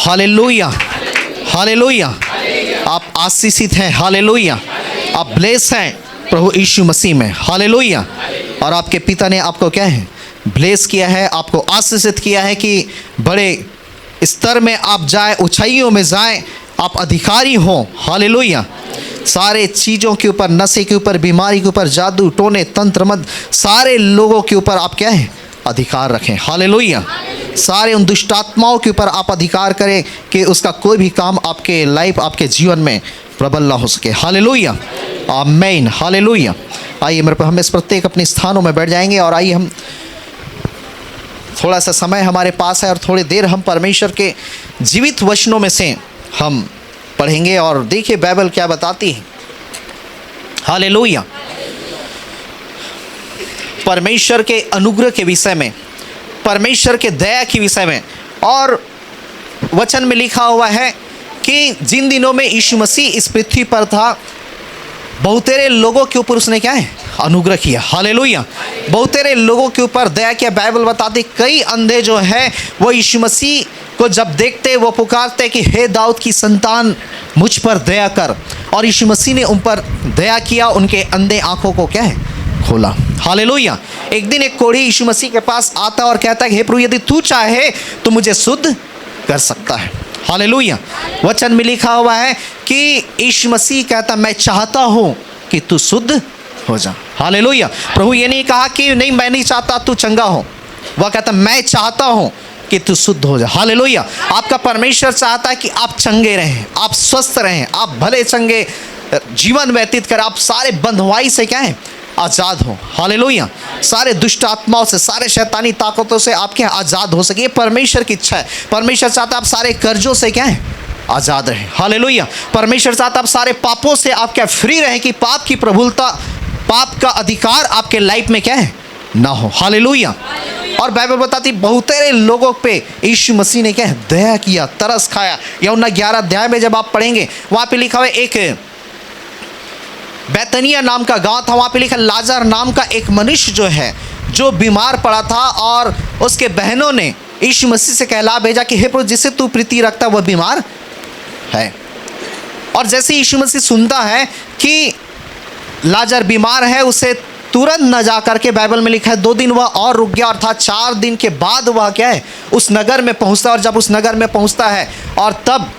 Hallelujah, hallelujah. आप आशीषित हैं, हालेलुया। आप ब्लेस हैं प्रभु यीशु मसीह में, हालेलुया। और आपके पिता ने आपको क्या है, ब्लेस किया है, आपको आशीषित किया है कि बड़े स्तर में आप जाए, ऊंचाइयों में जाएं, आप अधिकारी हों, हालेलुया। सारे चीज़ों के ऊपर, नशे के ऊपर, बीमारी के ऊपर, जादू टोने तंत्र मत, सारे लोगों के ऊपर आप क्या है, अधिकार रखें, हालेलुया। सारे उन दुष्ट आत्माओं के ऊपर आप अधिकार करें कि उसका कोई भी काम आपके लाइफ, आपके जीवन में प्रबल ना हो सके, हालेलुया, आमीन, हालेलुया। आइए मेरे पर, हम इस प्रत्येक अपने स्थानों में बैठ जाएंगे और आइए हम थोड़ा सा समय हमारे पास है और थोड़ी देर हम परमेश्वर के जीवित वचनों में से हम पढ़ेंगे और देखिए बाइबल क्या बताती है, हालेलुया। परमेश्वर के अनुग्रह के विषय में, परमेश्वर के दया के विषय में। और वचन में लिखा हुआ है कि जिन दिनों में यीशु मसीह इस पृथ्वी पर था, बहुतेरे लोगों के ऊपर उसने क्या है, अनुग्रह किया, हालेलुया। बहुतेरे लोगों के ऊपर दया किया। बाइबल बताती कई अंधे जो है वो यीशु मसीह को जब देखते वो पुकारते कि हे दाऊद की संतान मुझ पर दया कर, और यीशु मसीह ने उन पर दया किया, उनके अंधे आंखों को क्या है, खोला, हालेलुया। एक दिन एक कोढ़ी यीशु मसीह के पास आता और कहता है, हे प्रभु यदि तू चाहे तो मुझे शुद्ध कर सकता है, हालेलुया। वचन में लिखा हुआ है कि यीशु मसीह कहता मैं चाहता हूँ कि तू शुद्ध हो जा, हालेलुया। प्रभु ये नहीं कहा कि नहीं मैं नहीं चाहता तू चंगा हो, वह कहता मैं चाहता हूँ कि तू शुद्ध हो जा, हालेलुया। आपका परमेश्वर चाहता है कि आप चंगे रहें, आप स्वस्थ रहें, आप भले चंगे जीवन व्यतीत करें, आप सारे बंधुआई से क्या है, आज़ाद हो, हालेलुया। सारे दुष्ट आत्माओं से, सारे शैतानी ताकतों से आप क्या आज़ाद हो सके, ये परमेश्वर की इच्छा है। परमेश्वर चाहता है आप सारे कर्जों से क्या है, आज़ाद रहें, हालेलुया। परमेश्वर चाहता है आप सारे पापों से आप क्या फ्री रहें, कि पाप की प्रभुता, पाप का अधिकार आपके लाइफ में क्या है, ना हो, हालेलुया। और बाइबल बताती बहुतेरे लोगों पे यीशु मसीह ने क्या है, दया किया, तरस खाया। यूहन्ना 11 अध्याय में जब आप पढ़ेंगे वहाँ पे लिखा हुआ है, एक बैतनिया नाम का गांव था, वहाँ पे लिखा लाजर नाम का एक मनुष्य जो है, जो बीमार पड़ा था, और उसके बहनों ने यीशु मसीह से कहला भेजा कि हे प्रभु जिसे तू प्रीति रखता वह बीमार है। और जैसे यीशु मसीह सुनता है कि लाजर बीमार है, उसे तुरंत न जा करके, बाइबल में लिखा है 2 दिन वह और रुक गया, अर्थात 4 दिन के बाद वह क्या है, उस नगर में पहुंचता है। और जब उस नगर में पहुंचता है और तब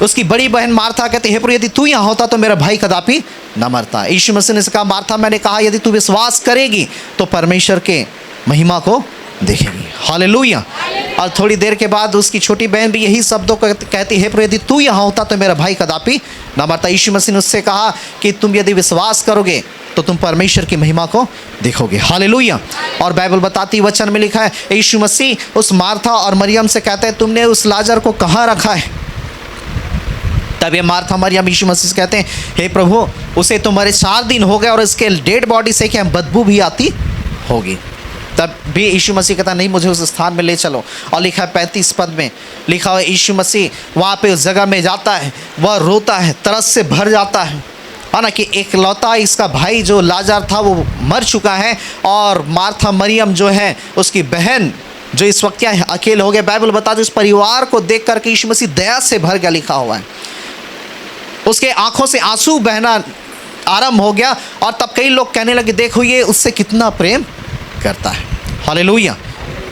उसकी बड़ी बहन मार्था कहती हे प्रभु यदि तू यहाँ होता तो मेरा भाई कदापि न मरता। यीशु मसीह ने कहा मार्था मैंने कहा यदि तू विश्वास करेगी तो परमेश्वर के महिमा को देखेगी, हालेलुया। और थोड़ी देर के बाद उसकी छोटी बहन भी यही शब्दों को कहती है प्रभु यदि तू यहाँ होता तो मेरा भाई कदापि न मरता। यीशु मसीह ने उससे कहा कि तुम यदि विश्वास करोगे तो तुम परमेश्वर की महिमा को देखोगे, हालेलुया। और बाइबल बताती, वचन में लिखा है यीशु मसीह उस मार्था और मरियम से कहते हैं तुमने उस लाजर को कहाँ रखा है। तब ये मार्था मरियम यीशु मसीह से कहते हैं हे प्रभु उसे तुम्हारे 4 दिन हो गए और इसके डेड बॉडी से क्या बदबू भी आती होगी। तब भी यीशु मसीह कहता नहीं मुझे उस स्थान में ले चलो। और लिखा है 35 पद में लिखा हुआ यीशु मसीह वहाँ पे उस जगह में जाता है, वह रोता है, तरस से भर जाता है ना, कि एक लौता इसका भाई जो लाजर था वो मर चुका है, और मार्था मरियम जो है उसकी बहन जो इस वक्त क्या है अकेले हो गए। बाइबल बताते उस परिवार को देख करके यीशु मसीह दया से भर गया, लिखा हुआ है उसके आंखों से आंसू बहना आरंभ हो गया। और तब कई लोग कहने लगे देखो ये उससे कितना प्रेम करता है, हालेलुया,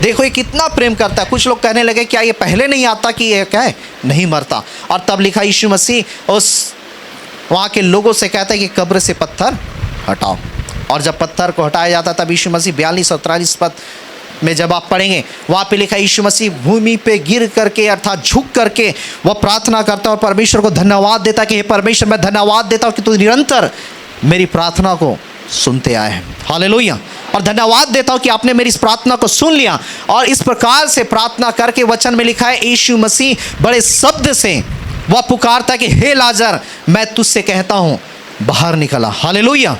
देखो ये कितना प्रेम करता है। कुछ लोग कहने लगे क्या ये पहले नहीं आता कि ये क्या है नहीं मरता। और तब लिखा यीशु मसीह उस वहाँ के लोगों से कहता है कि कब्र से पत्थर हटाओ। और जब पत्थर को हटाया जाता तब यीशु मसीह 42 और 43 पद में जब आप पढ़ेंगे वहाँ पे लिखा यीशु मसीह भूमि पे गिर करके अर्थात झुक करके वह प्रार्थना करता है और परमेश्वर को धन्यवाद देता कि हे परमेश्वर मैं धन्यवाद देता हूँ कि तू निरंतर मेरी प्रार्थना को सुनते आए हैं, हालेलुया। और धन्यवाद देता हूँ कि आपने मेरी इस प्रार्थना को सुन लिया। और इस प्रकार से प्रार्थना करके वचन में लिखा है यीशु मसीह बड़े शब्द से वह पुकारता कि हे लाजर मैं तुझसे कहता हूँ बाहर निकला, हालेलुया।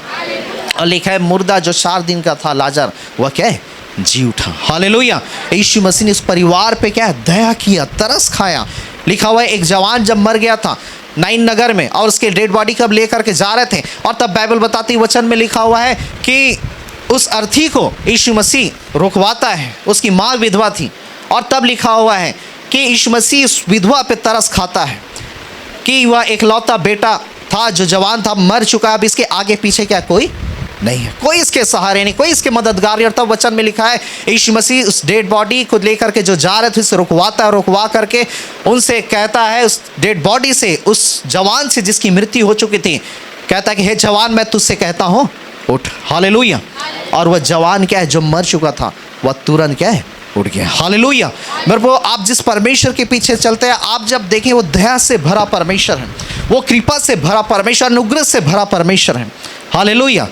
और लिखा है मुर्दा जो 4 दिन का था लाजर वह क्या है जी उठा, हालेलुया। यीशु मसीह ने उस परिवार पे क्या है दया किया, तरस खाया। लिखा हुआ है एक जवान जब मर गया था नाइन नगर में और उसके डेड बॉडी कब लेकर के जा रहे थे, और तब बाइबल बताती वचन में लिखा हुआ है कि उस अर्थी को यीशु मसीह रुकवाता है, उसकी माँ विधवा थी। और तब लिखा हुआ है कि यीशु मसीह उस विधवा पे तरस खाता है कि वह एकलौता बेटा था जो जवान था, मर चुका, अब इसके आगे पीछे क्या कोई नहीं है, कोई इसके सहारे नहीं, कोई इसके मददगार नहीं। और तब वचन में लिखा है यीशु मसीह उस डेड बॉडी को लेकर के जो जा रहे थे उसे रुकवाता है, रुकवा करके उनसे कहता है, उस डेड बॉडी से, उस जवान से जिसकी मृत्यु हो चुकी थी, कहता है कि हे जवान मैं तुझसे कहता हूँ उठ। हालेलुया। और वह जवान क्या है जो मर चुका था, वह तुरंत क्या है उठ गया। हालेलुया। मेरे को आप जिस परमेश्वर के पीछे चलते हैं, आप जब देखें वो दया से भरा परमेश्वर है, वो कृपा से भरा परमेश्वर, अनुग्रह से भरा परमेश्वर है। हालेलुया।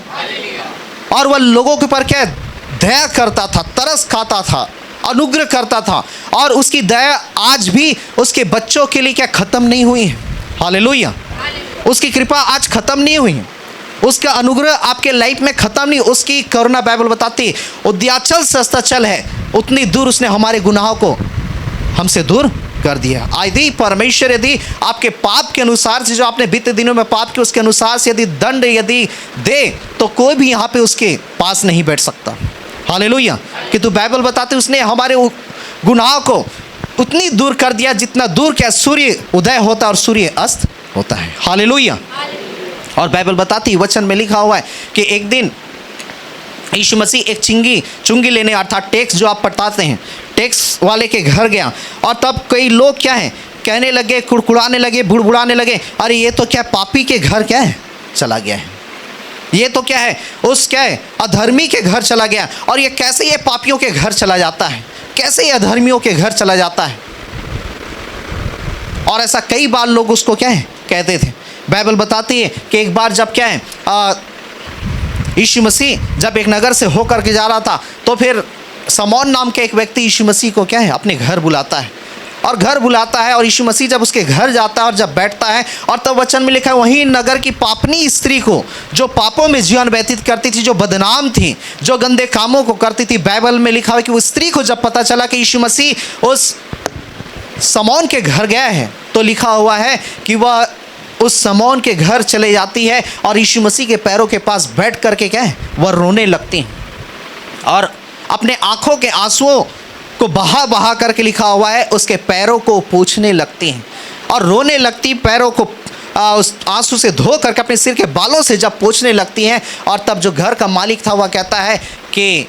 और वह लोगों के ऊपर क्या दया करता था, तरस खाता था, अनुग्रह करता था, और उसकी दया आज भी उसके बच्चों के लिए क्या खत्म नहीं हुई है। हालेलुया। उसकी कृपा आज खत्म नहीं हुई है, उसका अनुग्रह आपके लाइफ में खत्म नहीं। उसकी करुणा बाइबल बताती है उद्याचल से अस्ताचल है, उतनी दूर उसने हमारे गुनाहों को हमसे दूर कर दिया। यदि परमेश्वर यदि आपके पाप के अनुसार से, जो आपने बीते दिनों में पाप किया उसके अनुसार से यदि दंड यदि दे, तो कोई भी यहाँ पे उसके पास नहीं बैठ सकता। हालेलुया। कि तो बाइबल बताते उसने हमारे गुनाहों को उतनी दूर कर दिया जितना दूर क्या सूर्य उदय होता है और सूर्य अस्त होता है। हालेलुया। और बाइबल बताती, वचन में लिखा हुआ है कि एक दिन यीशु मसीह एक चुंगी लेने, अर्थात टैक्स जो आप पटाते हैं, टैक्स वाले के घर गया। और तब कई लोग क्या है कहने लगे, कुड़कुड़ाने लगे, बुड़बुड़ाने लगे, अरे ये तो क्या पापी के घर क्या है चला गया है, ये तो क्या है उस क्या है अधर्मी के घर चला गया। और ये कैसे ये पापियों के घर चला जाता है, कैसे ये अधर्मियों के घर चला जाता है। और ऐसा कई बार लोग उसको क्या है कहते थे। बाइबल बताती है कि एक बार जब क्या है यीशु मसीह जब एक नगर से होकर के जा रहा था, तो फिर समौन नाम के एक व्यक्ति यीशु मसीह को क्या है अपने घर बुलाता है, और घर बुलाता है, और यीशु मसीह जब उसके घर जाता है और जब बैठता है, और तब वचन में लिखा है वहीं नगर की पापनी स्त्री को, जो पापों में जीवन व्यतीत करती थी, जो बदनाम थी, जो गंदे कामों को करती थी, बाइबल में लिखा है कि वो स्त्री को जब पता चला कि यीशु मसीह उस समौन के घर गया है, तो लिखा हुआ है कि वह उस समौन के घर चले जाती है और यीशु मसीह के पैरों के पास बैठ करके क्या है वह रोने लगती हैं, और अपने आँखों के आंसुओं को बहा बहा करके लिखा हुआ है उसके पैरों को पोंछने लगती हैं और रोने लगती, पैरों को उस आंसू से धो करके अपने सिर के बालों से जब पोंछने लगती हैं। और तब जो घर का मालिक था वह कहता है कि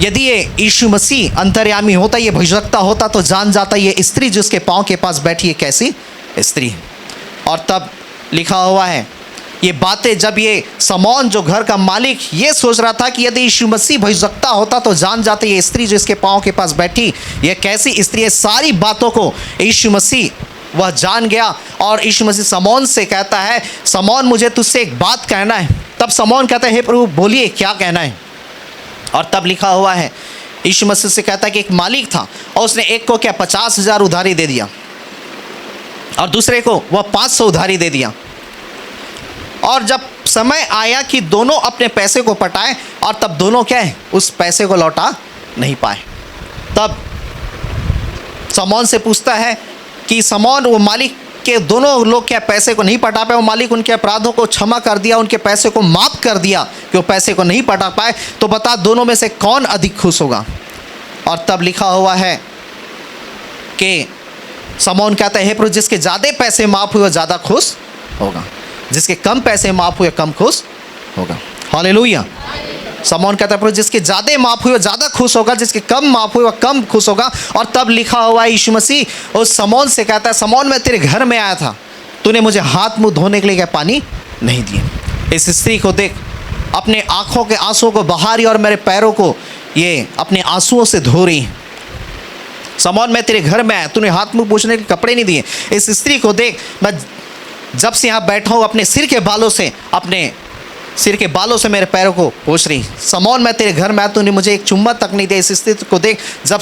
यदि ये यीशु मसीह अंतर्यामी होता, ये भविष्यवक्ता होता, तो जान जाता ये स्त्री जो उसके पाँव के पास बैठी है कैसी स्त्री है। और तब लिखा हुआ है ये बातें जब ये समौन जो घर का मालिक ये सोच रहा था कि यदि यीशु मसीह भविष्यवक्ता होता तो जान जाते ये स्त्री जो इसके पाँव के पास बैठी ये कैसी स्त्री है। सारी बातों को यीशु मसीह वह जान गया, और यीशु मसीह समौन से कहता है, समौन मुझे तुझसे एक बात कहना है। तब समौन कहता है, हे प्रभु बोलिए क्या कहना है। और तब लिखा हुआ है यीशु मसीह से कहता है कि एक मालिक था और उसने एक को क्या 50,000 उधारी दे दिया, और दूसरे को वह 500 उधारी दे दिया। और जब समय आया कि दोनों अपने पैसे को पटाए, और तब दोनों क्या है उस पैसे को लौटा नहीं पाए। तब समौन से पूछता है कि समौन, वो मालिक के दोनों लोग क्या पैसे को नहीं पटा पाए, वो मालिक उनके अपराधों को क्षमा कर दिया, उनके पैसे को माफ़ कर दिया कि वो पैसे को नहीं पटा पाए, तो बता दोनों में से कौन अधिक खुश होगा। और तब लिखा हुआ है कि समौन कहता है, हे प्रभु जिसके ज़्यादा पैसे माफ़ हुए वो ज़्यादा खुश होगा, जिसके कम पैसे माफ़ हुए कम खुश होगा। हालेलुया। समौन कहता है प्रभु जिसके ज़्यादा माफ़ हुए वो ज़्यादा खुश होगा, जिसके कम माफ़ हुए वह कम खुश होगा। और तब लिखा हुआ है यीशु मसीह उस समौन से कहता है, समौन मैं तेरे घर में आया था, तूने मुझे हाथ मुँह धोने के लिए क्या पानी नहीं दिया। इस स्त्री को देख, अपने आँखों के आंसुओं को बहा रही और मेरे पैरों को ये अपने आंसुओं से धो रही। समौन मैं तेरे घर में आया, तूने हाथ मुँह पोंछने के कपड़े नहीं दिए। इस स्त्री को देख, मैं जब से यहाँ बैठा हूँ अपने सिर के बालों से मेरे पैरों को पोंछ रही। समौन मैं तेरे घर में आया, तूने मुझे एक चुम्मा तक नहीं दिया। इस स्त्री को देख, जब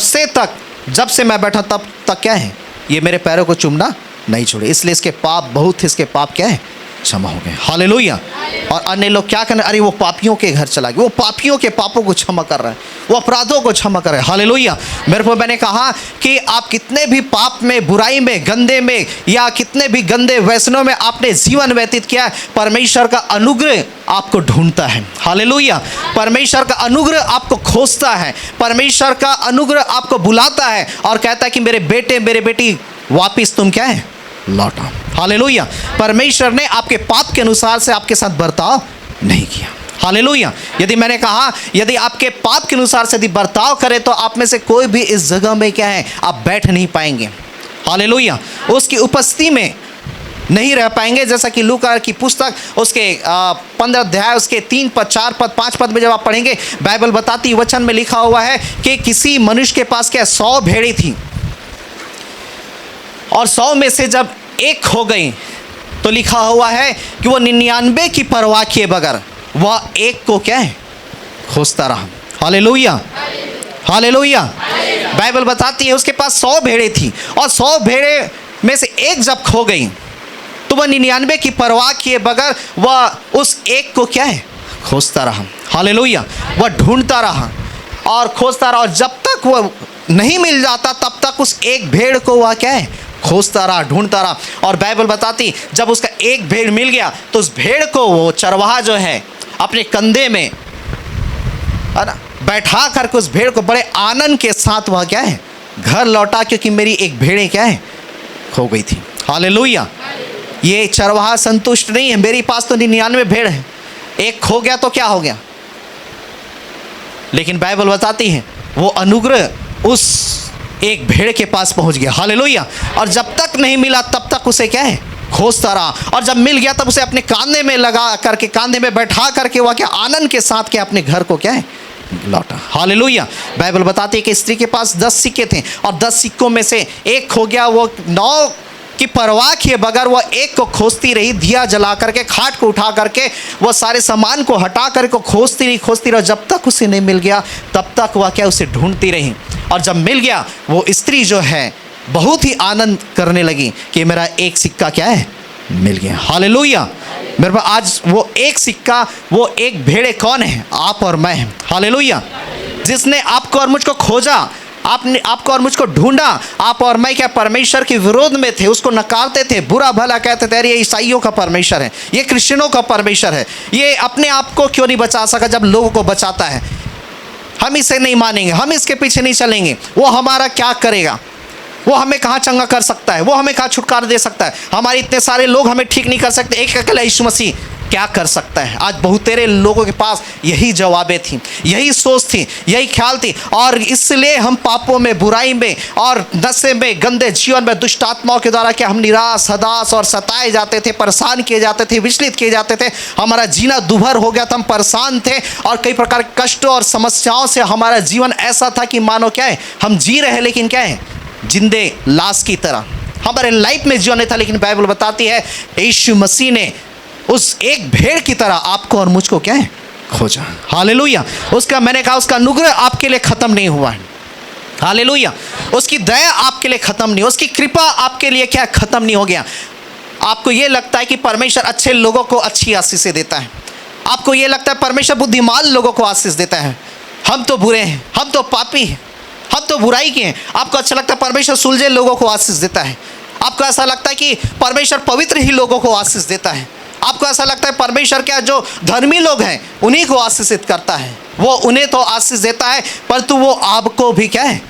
से मैं बैठा तब तक क्या है ये मेरे पैरों को चूमना नहीं छोड़े। इसलिए इसके पाप बहुत थे, इसके पाप क्या है क्षमा हो गए। हालेलुया। और अन्य लोग क्या करने, अरे वो पापियों के घर चला गया, वो पापियों के पापों को क्षमा कर रहा है, वो अपराधों को क्षमा कर रहा है। हालेलुया। मेरे को मैंने कहा कि आप कितने भी पाप में, बुराई में, गंदे में या कितने भी गंदे व्यसनों में आपने जीवन व्यतीत किया, परमेश्वर का अनुग्रह आपको ढूंढता है। हालेलुया। परमेश्वर का अनुग्रह आपको खोजता है, परमेश्वर का अनुग्रह आपको बुलाता है और कहता है कि मेरे बेटे, मेरे बेटी, वापिस तुम क्या है, लौटा। हालेलुया। परमेश्वर ने आपके पाप के अनुसार से आपके साथ बर्ताव नहीं किया। हालेलुया। यदि मैंने कहा यदि आपके पाप के अनुसार से यदि बर्ताव करे तो आप में से कोई भी इस जगह में क्या है, आप बैठ नहीं पाएंगे। हालेलुया। उसकी उपस्थिति में नहीं रह पाएंगे। जैसा कि लूका की पुस्तक उसके 15 अध्याय उसके 3 पद, 4 पद, 5 पद में जब आप पढ़ेंगे, बाइबल बताती, वचन में लिखा हुआ है कि किसी मनुष्य के पास क्या 100 भेड़ें थी और 100 में से जब एक हो गई तो लिखा हुआ है कि वो 99 की परवाह किए बगैर वह एक को क्या है, खोजता रहा। हालेलुया। हालेलुया। बाइबल बताती है उसके पास 100 भेड़ें थी और 100 भेड़ें में से एक जब खो गई तो वह 99 की परवाह किए बगैर वह उस एक को क्या है, खोजता रहा। हालेलुया। वह ढूंढता रहा और खोजता रहा और जब तक वह नहीं मिल जाता तब तक उस एक भेड़ को वह क्या है, खोजता रहा, ढूंढता रहा। और बाइबल बताती जब उसका एक भेड़ मिल गया तो उस भेड़ को वो चरवाहा जो है अपने कंधे में, है ना, बैठा करके उस भेड़ को बड़े आनंद के साथ वह क्या है, घर लौटा, क्योंकि मेरी एक भेड़ें क्या है, खो गई थी। हालेलुया। ये चरवाहा संतुष्ट नहीं है, मेरे पास तो 99 भेड़ है, एक खो गया तो क्या हो गया, लेकिन बाइबल बताती है वो अनुग्रह उस एक भेड़ के पास पहुंच गया। हालेलुया। और जब तक नहीं मिला तब तक उसे क्या है, खोजता रहा और जब मिल गया तब उसे अपने कांधे में लगा करके, कांधे में बैठा करके वह क्या आनंद के साथ क्या अपने घर को क्या है, लौटा। हालेलुया। बाइबल बताती है कि स्त्री के पास 10 सिक्के थे और 10 सिक्कों में से एक खो गया, वो 9 की परवाह किए बगैर वह एक को खोजती रही, दिया जला करके, खाट को उठा करके, वह सारे सामान को हटा करके खोजती रही। जब तक उसे नहीं मिल गया तब तक वह क्या उसे ढूंढती रही और जब मिल गया वो स्त्री जो है बहुत ही आनंद करने लगी कि मेरा एक सिक्का क्या है, मिल गया। हालेलुया। मेरे पास आज वो एक सिक्का, वो एक भेड़े कौन है, आप और मैं हैं। हालेलुया। जिसने आपको और मुझको खोजा, आपने आपको और मुझको ढूंढा। आप और मैं क्या परमेश्वर के विरोध में थे, उसको नकारते थे, बुरा भला कहते थे, अरे ये ईसाइयों का परमेश्वर है, ये क्रिश्चियनों का परमेश्वर है, ये अपने आप को क्यों नहीं बचा सका जब लोगों को बचाता है, हम इसे नहीं मानेंगे, हम इसके पीछे नहीं चलेंगे, वो हमारा क्या करेगा, वो हमें कहाँ चंगा कर सकता है, वो हमें कहाँ छुटकारा दे सकता है, हमारे इतने सारे लोग हमें ठीक नहीं कर सकते, एक अकेला यीशु मसीह क्या कर सकता है। आज बहुतेरे लोगों के पास यही जवाबें थी, यही सोच थी, यही ख्याल थी और इसलिए हम पापों में, बुराई में और नशे में, गंदे जीवन में, दुष्ट आत्माओं के द्वारा क्या हम निराश, हताश और सताए जाते थे, परेशान किए जाते थे, विचलित किए जाते थे। हमारा जीना दुभर हो गया था, हम परेशान थे और कई प्रकार के कष्टों और समस्याओं से हमारा जीवन ऐसा था कि मानो क्या है, हम जी रहे लेकिन क्या है, जिंदे लाश की तरह हमारे लाइफ में जीवन नहीं था। लेकिन बाइबल बताती है यीशु मसीह ने उस एक भेड़ की तरह आपको और मुझको क्या है, खोजा। हालेलुया। उसका, मैंने कहा उसका अनुग्रह आपके लिए खत्म नहीं हुआ है। हालेलुया। उसकी दया आपके लिए खत्म नहीं, उसकी कृपा आपके लिए क्या खत्म नहीं हो गया। आपको ये लगता है कि परमेश्वर अच्छे लोगों को अच्छी आशीषें देता है, आपको ये लगता है परमेश्वर बुद्धिमान लोगों को आशीष देता है, हम तो बुरे हैं, हम तो पापी हैं, हम तो बुराई के हैं। आपको अच्छा लगता है परमेश्वर सुलझे लोगों को आशीष देता है, आपको ऐसा लगता है कि परमेश्वर पवित्र ही लोगों को आशीष देता है, आपको ऐसा लगता है परमेश्वर क्या जो धर्मी लोग हैं उन्हीं को आशीषित करता है, वो उन्हें तो आशीष देता है परंतु वो आपको भी क्या है,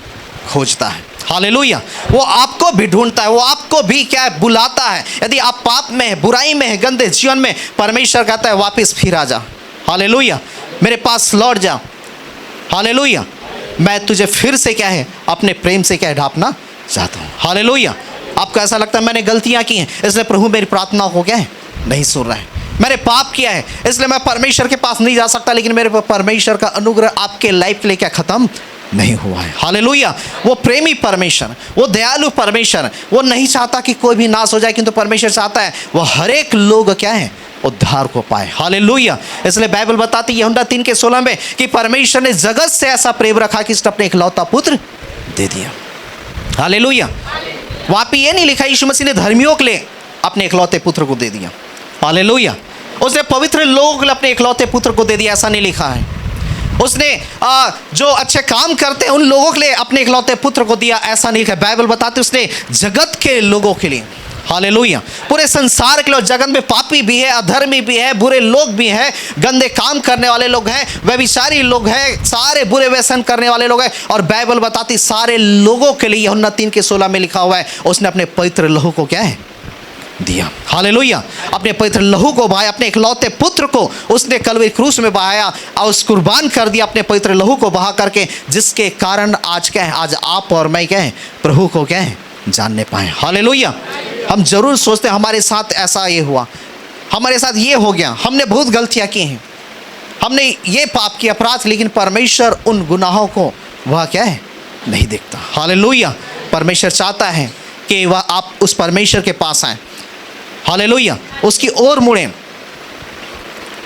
खोजता है। हालेलुया। वो आपको भी ढूंढता है, वो आपको भी क्या है, बुलाता है। यदि आप पाप में है, बुराई में है, गंदे जीवन में, परमेश्वर कहता है वापस फिर आ जा। हालेलुया। मेरे पास लौट जा। हालेलुया। मैं तुझे फिर से क्या है, अपने प्रेम से क्या है, ढांपना चाहता हूँ। हालेलुया। आपको ऐसा लगता है मैंने गलतियाँ की हैं इसलिए प्रभु मेरी प्रार्थना को क्या है, नहीं सुन रहा है, मैंने पाप किया है इसलिए मैं परमेश्वर के पास नहीं जा सकता। लेकिन मेरे परमेश्वर का अनुग्रह आपके लाइफ के लिए क्या खत्म नहीं हुआ है। हालेलुया। वो प्रेमी परमेश्वर, वो दयालु परमेश्वर, वो नहीं चाहता कि कोई भी नाश हो जाए, किंतु परमेश्वर चाहता है वो हर एक लोग क्या है, उद्धार को पाए। हालेलुया। इसलिए बाइबल बताती है यूहन्ना 3:16 में कि परमेश्वर ने जगत से ऐसा प्रेम रखा कि इसने अपने इकलौता पुत्र दे दिया। हालेलुया। वहाँ पे ये नहीं लिखा यीशु मसीह ने धर्मियों के लिए अपने इकलौते पुत्र को दे दिया, हालेलुया। उसने पवित्र लोगों के लिए अपने इकलौते पुत्र को दे दिया, ऐसा नहीं लिखा है। उसने जो अच्छे काम करते हैं उन लोगों के लिए अपने इकलौते पुत्र को दिया, ऐसा नहीं लिखा। बाइबल बताती उसने जगत के लोगों के लिए, हालेलुया, पूरे संसार के लिए। जगत में पापी भी है, अधर्मी भी है, बुरे लोग भी हैं, गंदे काम करने वाले लोग हैं, व्यभिचारी लोग हैं, सारे बुरे व्यसन करने वाले लोग हैं। और बाइबल बताती सारे लोगों के लिए, यूहन्ना 3:16 में लिखा हुआ है, उसने अपने पवित्र लहू को क्या है, दिया। हालेलुया। अपने पवित्र लहू को बहाया, अपने इकलौते पुत्र को उसने कलवरी क्रूस में बहाया और उस कुर्बान कर दिया अपने पवित्र लहू को बहा करके, जिसके कारण आज क्या है, आज आप और मैं क्या है, प्रभु को क्या है, जानने पाए। हालेलुया। हम जरूर सोचते हैं हमारे साथ ऐसा ये हुआ, हमारे साथ ये हो गया, हमने बहुत गलतियां की हैं, हमने ये पाप किया, अपराध, लेकिन परमेश्वर उन गुनाहों को वह क्या है, नहीं देखता। हालेलुया। परमेश्वर चाहता है कि वह आप उस परमेश्वर के पास आए, हालेलुया, उसकी ओर मुड़ें,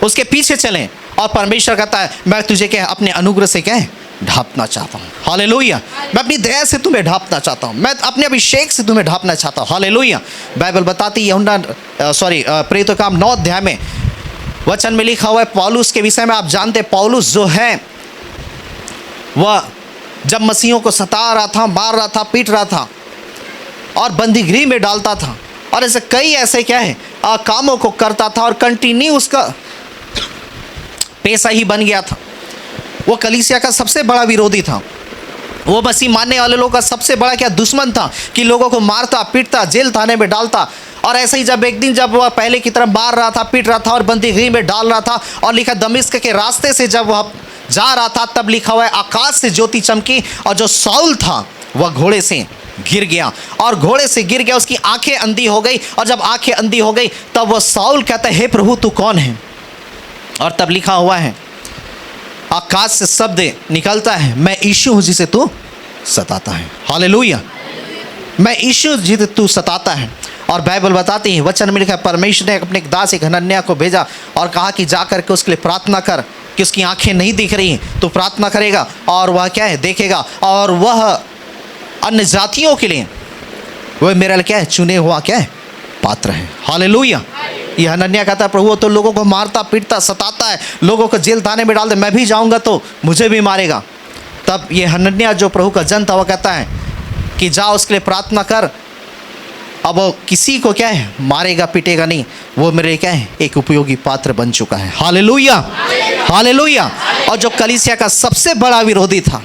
उसके पीछे चलें। और परमेश्वर कहता है मैं तुझे क्या अपने अनुग्रह से क्या है, ढांपना चाहता हूँ। हालेलुया। मैं अपनी दया से तुम्हें ढांपना चाहता हूँ, मैं अपने अभिषेक से तुम्हें ढांपना चाहता हूँ। हालेलुया। बाइबल बताती है यूहन्ना प्रेरितों का 9 अध्याय में वचन में लिखा हुआ है पौलुस के विषय में। आप जानते हैं पौलुस जो है वह जब मसीहों को सता रहा था, मार रहा था, पीट रहा था और बंदीगृह में डालता था और ऐसे कई ऐसे क्या है कामों को करता था और कंटिन्यू उसका पेशा ही बन गया था। वो कलीसिया का सबसे बड़ा विरोधी था, वो मसीह मानने वाले लोगों का सबसे बड़ा क्या दुश्मन था कि लोगों को मारता, पीटता, जेल थाने में डालता। और ऐसे ही जब एक दिन जब वह पहले की तरफ मार रहा था, पीट रहा था और बंदीगृह में डाल रहा था, और लिखा दमिश्क के रास्ते से जब वह जा रहा था तब लिखा हुआ है आकाश से ज्योति चमकी और जो साउल था वह घोड़े से गिर गया। और घोड़े से गिर गया, उसकी आंखें अंधी हो गई। और जब आंखें अंधी हो गई तब वह साउल कहता है हे प्रभु तू कौन है। और तब लिखा हुआ है आकाश से शब्द निकलता है मैं यीशु हूँ जिसे तू सताता है। हालेलुया। मैं यीशु जिसे तू सताता है। और बाइबल बताती है वचन में लिखा है परमेश्वर ने अपने दास एक हनन्याह को भेजा और कहा कि जा करके उसके लिए प्रार्थना कर कि उसकी आंखें नहीं दिख रही, तो प्रार्थना करेगा और वह क्या है देखेगा, और वह अन्य जातियों के लिए वह मेरा क्या है चुने हुआ क्या है पात्र है। हालेलुया। यह हनन्याह कहता है प्रभु तो लोगों को मारता, पीटता, सताता है, लोगों को जेल थाने में डाल दे, मैं भी जाऊंगा तो मुझे भी मारेगा। तब ये हनन्याह जो प्रभु का जन था वह कहता है कि जा उसके लिए प्रार्थना कर, अब वो किसी को क्या है मारेगा, पीटेगा नहीं, वो मेरे क्या है एक उपयोगी पात्र बन चुका है। हालेलुया। हालेलुया। और जो कलीसिया का सबसे बड़ा विरोधी था,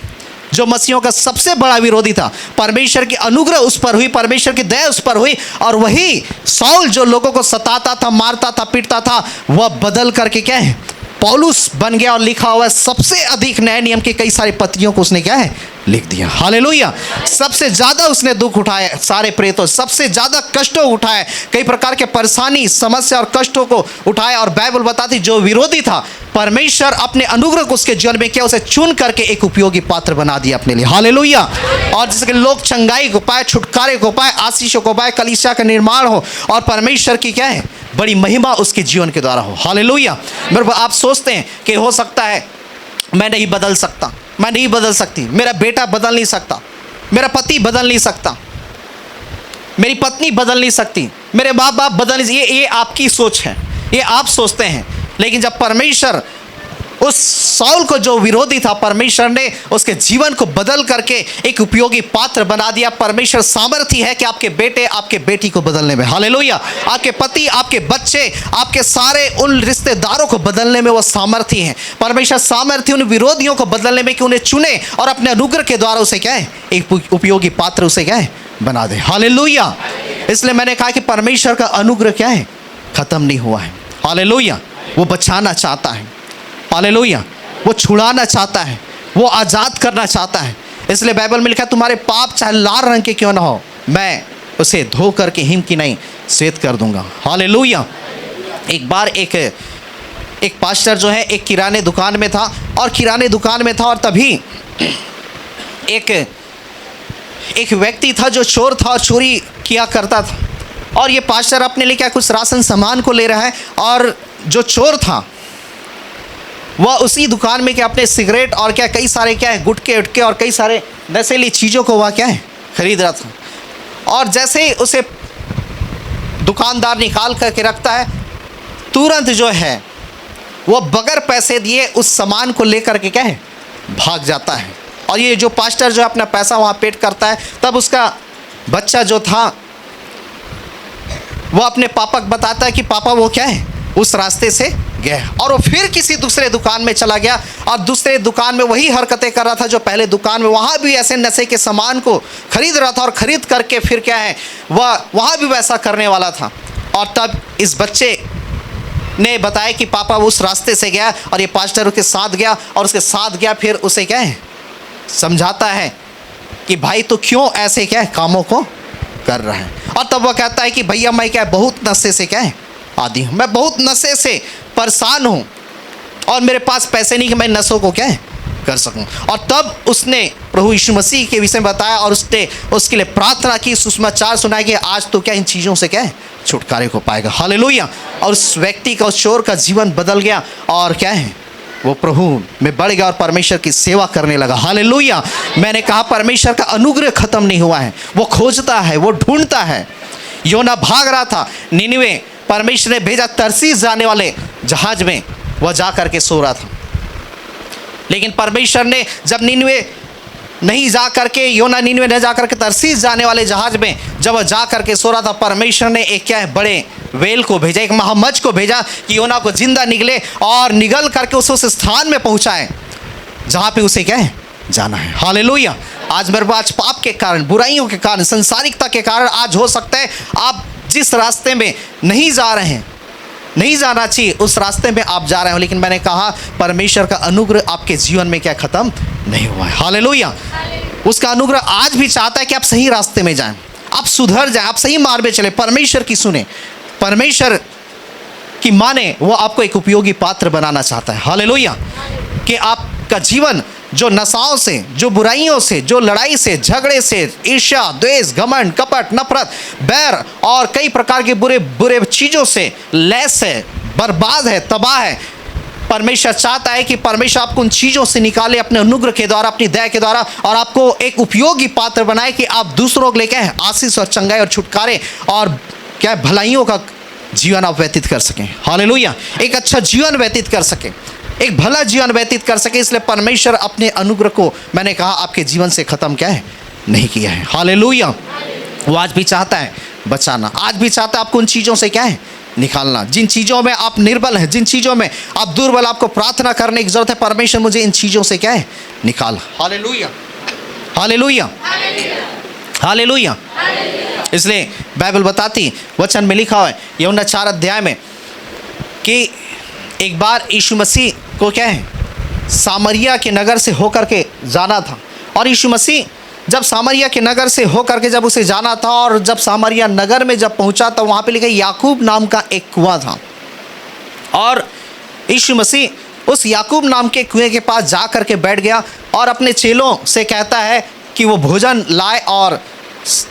जो मसीहों का सबसे बड़ा विरोधी था, परमेश्वर की अनुग्रह उस पर हुई, परमेश्वर की दया उस पर हुई, और वही साउल जो लोगों को सताता था, मारता था, पीटता था, वह बदल करके क्या है पौलुस बन गया। और लिखा हुआ है सबसे अधिक नए नियम के कई सारी पत्रियों को उसने क्या है लिख दिया। हालेलुया। सबसे ज़्यादा उसने दुख उठाए, सारे प्रेतों सबसे ज़्यादा कष्टों उठाए, कई प्रकार के परेशानी, समस्या और कष्टों को उठाए। और बाइबल बताती जो विरोधी था परमेश्वर अपने अनुग्रह को उसके जीवन में क्या उसे चुन करके एक उपयोगी पात्र बना दिया अपने लिए। हालेलुया। और जिसके लोग चंगाई को पाए, छुटकारे को पाए, आशीषों को पाए, कलीसिया का निर्माण हो और परमेश्वर की क्या है बड़ी महिमा उसके जीवन के द्वारा हो। हालेलुया। मेरे आप सोचते हैं कि हो सकता है मैं नहीं बदल सकता, मैं नहीं बदल सकती, मेरा बेटा बदल नहीं सकता, मेरा पति बदल नहीं सकता, मेरी पत्नी बदल नहीं सकती, मेरे माँ बाप बदल नहीं, ये आपकी सोच है, ये आप सोचते हैं। लेकिन जब परमेश्वर उस साउल को जो विरोधी था, परमेश्वर ने उसके जीवन को बदल करके एक उपयोगी पात्र बना दिया। परमेश्वर सामर्थ्य है कि आपके बेटे, आपके बेटी को बदलने में, हालेलुया, आपके पति, आपके बच्चे, आपके सारे उन रिश्तेदारों को बदलने में वो सामर्थ्य है। परमेश्वर सामर्थ्य उन विरोधियों को बदलने में कि उन्हें चुने और अपने अनुग्रह के द्वारा उसे क्या है एक उपयोगी पात्र उसे क्या है बना दे। हालेलुया। इसलिए मैंने कहा कि परमेश्वर का अनुग्रह क्या है खत्म नहीं हुआ है। हालेलुया। वो बचाना चाहता है, हालेलुया, वो छुड़ाना चाहता है, वो आज़ाद करना चाहता है। इसलिए बाइबल में लिखा है तुम्हारे पाप चाहे लाल रंग के क्यों ना हो, मैं उसे धो करके हिम की नहीं श्वेत कर दूंगा। हालेलुया। एक बार एक पास्टर जो है एक किराने दुकान में था, और किराने दुकान में था और तभी एक व्यक्ति था जो चोर था और चोरी किया करता था। और ये पास्टर अपने लिए क्या कुछ राशन सामान को ले रहा है, और जो चोर था वह उसी दुकान में क्या अपने सिगरेट और क्या कई सारे क्या है गुटके उटके और कई सारे नशीली चीज़ों को वह क्या है खरीद रहा था। और जैसे ही उसे दुकानदार निकाल करके रखता है तुरंत जो है वो बगैर पैसे दिए उस सामान को लेकर के क्या है, भाग जाता है। और ये जो पास्टर जो अपना पैसा वहाँ पेड करता है, तब उसका बच्चा जो था वो अपने पापा को बताता है कि पापा वो क्या है, उस रास्ते से गया, और वो फिर किसी दूसरे दुकान में चला गया और दूसरे दुकान में वही हरकतें कर रहा था जो पहले दुकान में, वहाँ भी ऐसे नशे के सामान को खरीद रहा था और खरीद करके फिर क्या है वह वहाँ भी वैसा करने वाला था। और तब इस बच्चे ने बताया कि पापा वो उस रास्ते से गया, और ये पास्टर उसके साथ गया, और उसके साथ गया फिर उसे क्या है समझाता है कि भाई तो क्यों ऐसे क्या है कामों को कर रहा है। और तब वह कहता है कि भैया मैं क्या बहुत नशे से क्या है आदी हूँ, मैं बहुत नशे से परेशान हूँ और मेरे पास पैसे नहीं कि मैं नशों को क्या है कर सकूं। और तब उसने प्रभु यीशु मसीह के विषय में बताया और उसने उसके लिए प्रार्थना की, सुसमाचार सुनाया कि आज तो क्या इन चीज़ों से क्या है छुटकारे को पाएगा। हालेलुया। और उस व्यक्ति का, उस चोर का जीवन बदल गया और क्या है वो प्रभु में बढ़ गया और परमेश्वर की सेवा करने लगा। हालेलुया। मैंने कहा परमेश्वर का अनुग्रह खत्म नहीं हुआ है, वो खोजता है, वो ढूंढता है। योना भाग रहा था निनिवे, परमेश्वर ने भेजा तरसीस जाने वाले जहाज में, वह जा करके सो रहा था। लेकिन परमेश्वर ने जब निनिवे नहीं जा करके, योना निनिवे नहीं जा करके तरसीस जाने वाले जहाज में जब वह जा करके सो रहा था, परमेश्वर ने एक क्या है बड़े वेल को भेजा, एक महामज को भेजा कि योना को जिंदा निकले और निगल करके उस स्थान में पहुंचाए जहां पे उसे क्या है जाना है। हालेलुया। आज मेरे पास पाप के कारण, बुराइयों के कारण, संसारिकता के कारण आज हो सकता है आप जिस रास्ते में नहीं जा रहे हैं, नहीं जाना चाहिए उस रास्ते में आप जा रहे हो, लेकिन मैंने कहा परमेश्वर का अनुग्रह आपके जीवन में क्या खत्म नहीं हुआ है। हालेलुया। उसका अनुग्रह आज भी चाहता है कि आप सही रास्ते में जाएं, आप सुधर जाएं, आप सही मार्ग में चले, परमेश्वर की सुने, परमेश्वर की माने। वो आपको एक उपयोगी पात्र बनाना चाहता है। हालेलुया। कि आपका जीवन जो नशाओं से, जो बुराइयों से, जो लड़ाई से, झगड़े से, ईर्ष्या, द्वेष, घमंड, कपट, नफरत, बैर और कई प्रकार के बुरे बुरे चीज़ों से लैस है, बर्बाद है, तबाह है, परमेश्वर चाहता है कि परमेश्वर आपको उन चीज़ों से निकाले अपने अनुग्रह के द्वारा, अपनी दया के द्वारा, और आपको एक उपयोगी पात्र बनाए कि आप दूसरों को लेकर आशीष और चंगाई और छुटकारे और क्या भलाइयों का जीवन आप व्यतीत कर सकें। हालेलुया। एक अच्छा जीवन व्यतीत कर सकें, एक भला जीवन व्यतीत कर सके। इसलिए परमेश्वर अपने अनुग्रह को, मैंने कहा, आपके जीवन से ख़त्म क्या है नहीं किया है। हालेलुया। वो आज भी चाहता है बचाना, आज भी चाहता है आपको उन चीज़ों से क्या है निकालना, जिन चीज़ों में आप निर्बल हैं, जिन चीज़ों में आप दुर्बल, आपको प्रार्थना करने की जरूरत है, परमेश्वर मुझे इन चीज़ों से क्या है निकाल। हालेलुया। हालेलुया। हालेलुया। इसलिए बाइबल बताती, वचन में लिखा हुआ है यूहन्ना 4 अध्याय में कि एक बार यीशु मसीह को क्या है सामरिया के नगर से होकर के जाना था, और यीशु मसीह जब सामरिया के नगर से होकर के जब उसे जाना था, और जब सामरिया नगर में जब पहुंचा तो वहाँ पे लिखा याकूब नाम का एक कुआं था, और यीशु मसीह उस याकूब नाम के कुएं के पास जा कर के बैठ गया और अपने चेलों से कहता है कि वो भोजन लाए, और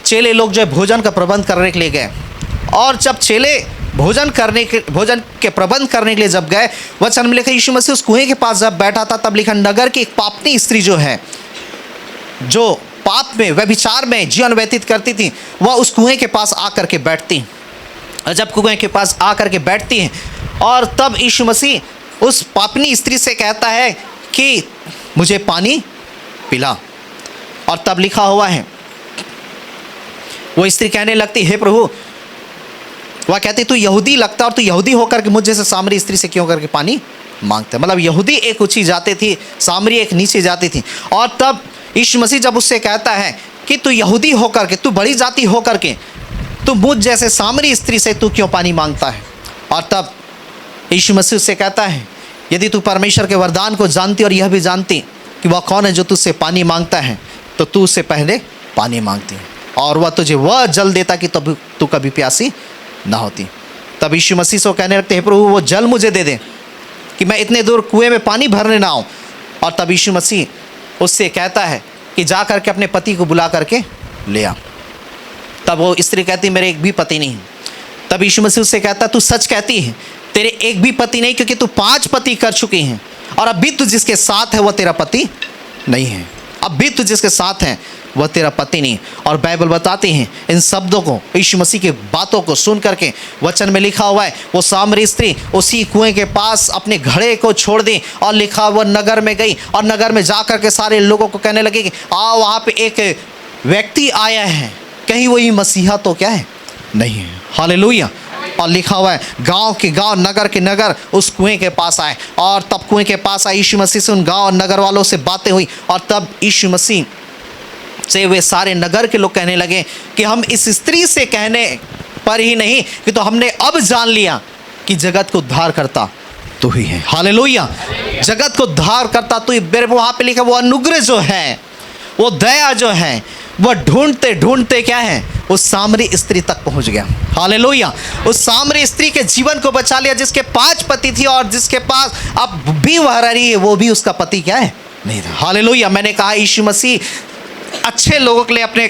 चेले लोग जो है भोजन का प्रबंध करने के लिए गए। और जब चेले भोजन के प्रबंध करने के लिए जब गए, वचन में लिखा यीशु मसीह उस कुएं के पास जब बैठा था, तब लिखा नगर की एक पापनी स्त्री जो है, जो पाप में, व्यभिचार में जीवन व्यतीत करती थी, वह उस कुएं के पास आकर के बैठती। और जब कुएं के पास आकर के बैठती हैं, और तब यीशु मसीह उस पापनी स्त्री से कहता है कि मुझे पानी पिला। और तब लिखा हुआ है वो स्त्री कहने लगती, हे प्रभु, वह कहती तू यहूदी लगता और तू यहूदी होकर के मुझ जैसे सामरी स्त्री से क्यों करके पानी मांगते। मतलब यहूदी एक ऊंची जाती थी, सामरी एक नीचे जाती थी। और तब यीशु मसीह जब उससे कहता है कि तू यहूदी होकर के, तू बड़ी जाति होकर के, तू मुझ जैसे सामरी स्त्री से तू क्यों पानी मांगता है। और तब यीशु मसीह उससे कहता है, यदि तू परमेश्वर के वरदान को जानती और यह भी जानती कि वह कौन है जो तुझसे पानी मांगता है, तो तू उससे पहले पानी मांगती और वह तुझे वह जल देता कि तब तू कभी प्यासी ना होती। तब यीशु मसीह से कहने लगते हैं, प्रभु वो जल मुझे दे दे कि मैं इतने दूर कुएं में पानी भरने ना आऊँ। और तब यीशु मसीह उससे कहता है कि जा करके अपने पति को बुला करके ले आ। तब वो स्त्री कहती, मेरे एक भी पति नहीं। तब यीशु मसीह उससे कहता, तू सच कहती है, तेरे एक भी पति नहीं, क्योंकि तू 5 पति कर चुकी हैं, और अभी तू जिसके साथ है वह तेरा पति नहीं है। अब भी तू जिसके साथ है वह तेरा पति नहीं। और बाइबल बताती है इन शब्दों को, यीशु मसीह की बातों को सुन करके वचन में लिखा हुआ है, वो सामरी स्त्री उसी कुएं के पास अपने घड़े को छोड़ दी और लिखा वो नगर में गई और नगर में जा कर के सारे लोगों को कहने लगी कि आओ वहाँ पे एक व्यक्ति आया है, कहीं वही मसीहा तो क्या है नहीं है। हालेलुया। और लिखा हुआ है गांव के गांव, नगर के नगर उस कुएं के पास आए। और तब कुएं के पास आए यीशु मसीह से उन गांव और नगर वालों से बातें हुई। और तब यीशु मसीह से वे सारे नगर के लोग कहने लगे कि हम इस स्त्री से कहने पर ही नहीं कि तो हमने अब जान लिया कि जगत को उद्धार करता तू ही है। हालेलुया। जगत को उद्धार करता तू ही। वहाँ पे लिखा वो अनुग्रह जो है, वो दया जो है, वह ढूंढते ढूंढते क्या है उस सामरी स्त्री तक पहुंच गया। हालेलुया। उस सामरी स्त्री के जीवन को बचा लिया, जिसके 5 पति थी और जिसके पास अब भी वह रही है, वो भी उसका पति क्या है नहीं था। हालेलुया। मैंने कहा यीशु मसीह अच्छे लोगों के लिए अपने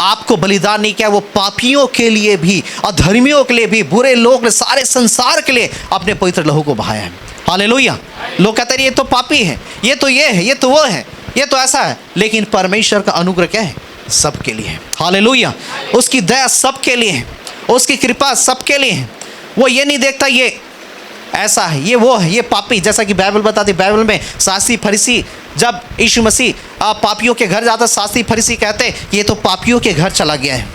आप को बलिदान नहीं किया, वो पापियों के लिए भी, अधर्मियों के लिए भी, बुरे लोग, सारे संसार के लिए अपने पवित्र लहू को बहाया है। हालेलुया। लोग कहते हैं ये तो पापी है, ये तो ये है, ये तो वो है, ये तो ऐसा है, लेकिन परमेश्वर का अनुग्रह क्या है सबके लिए है। हालेलुया। उसकी दया सबके लिए है, उसकी कृपा सबके लिए है। वो ये नहीं देखता ये ऐसा है, ये वो है, ये पापी। जैसा कि बाइबल बताती, बाइबल में शास्त्री फरीसी जब यीशु मसीह पापियों के घर जाता, शास्त्री फरीसी कहते ये तो पापियों के घर चला गया है।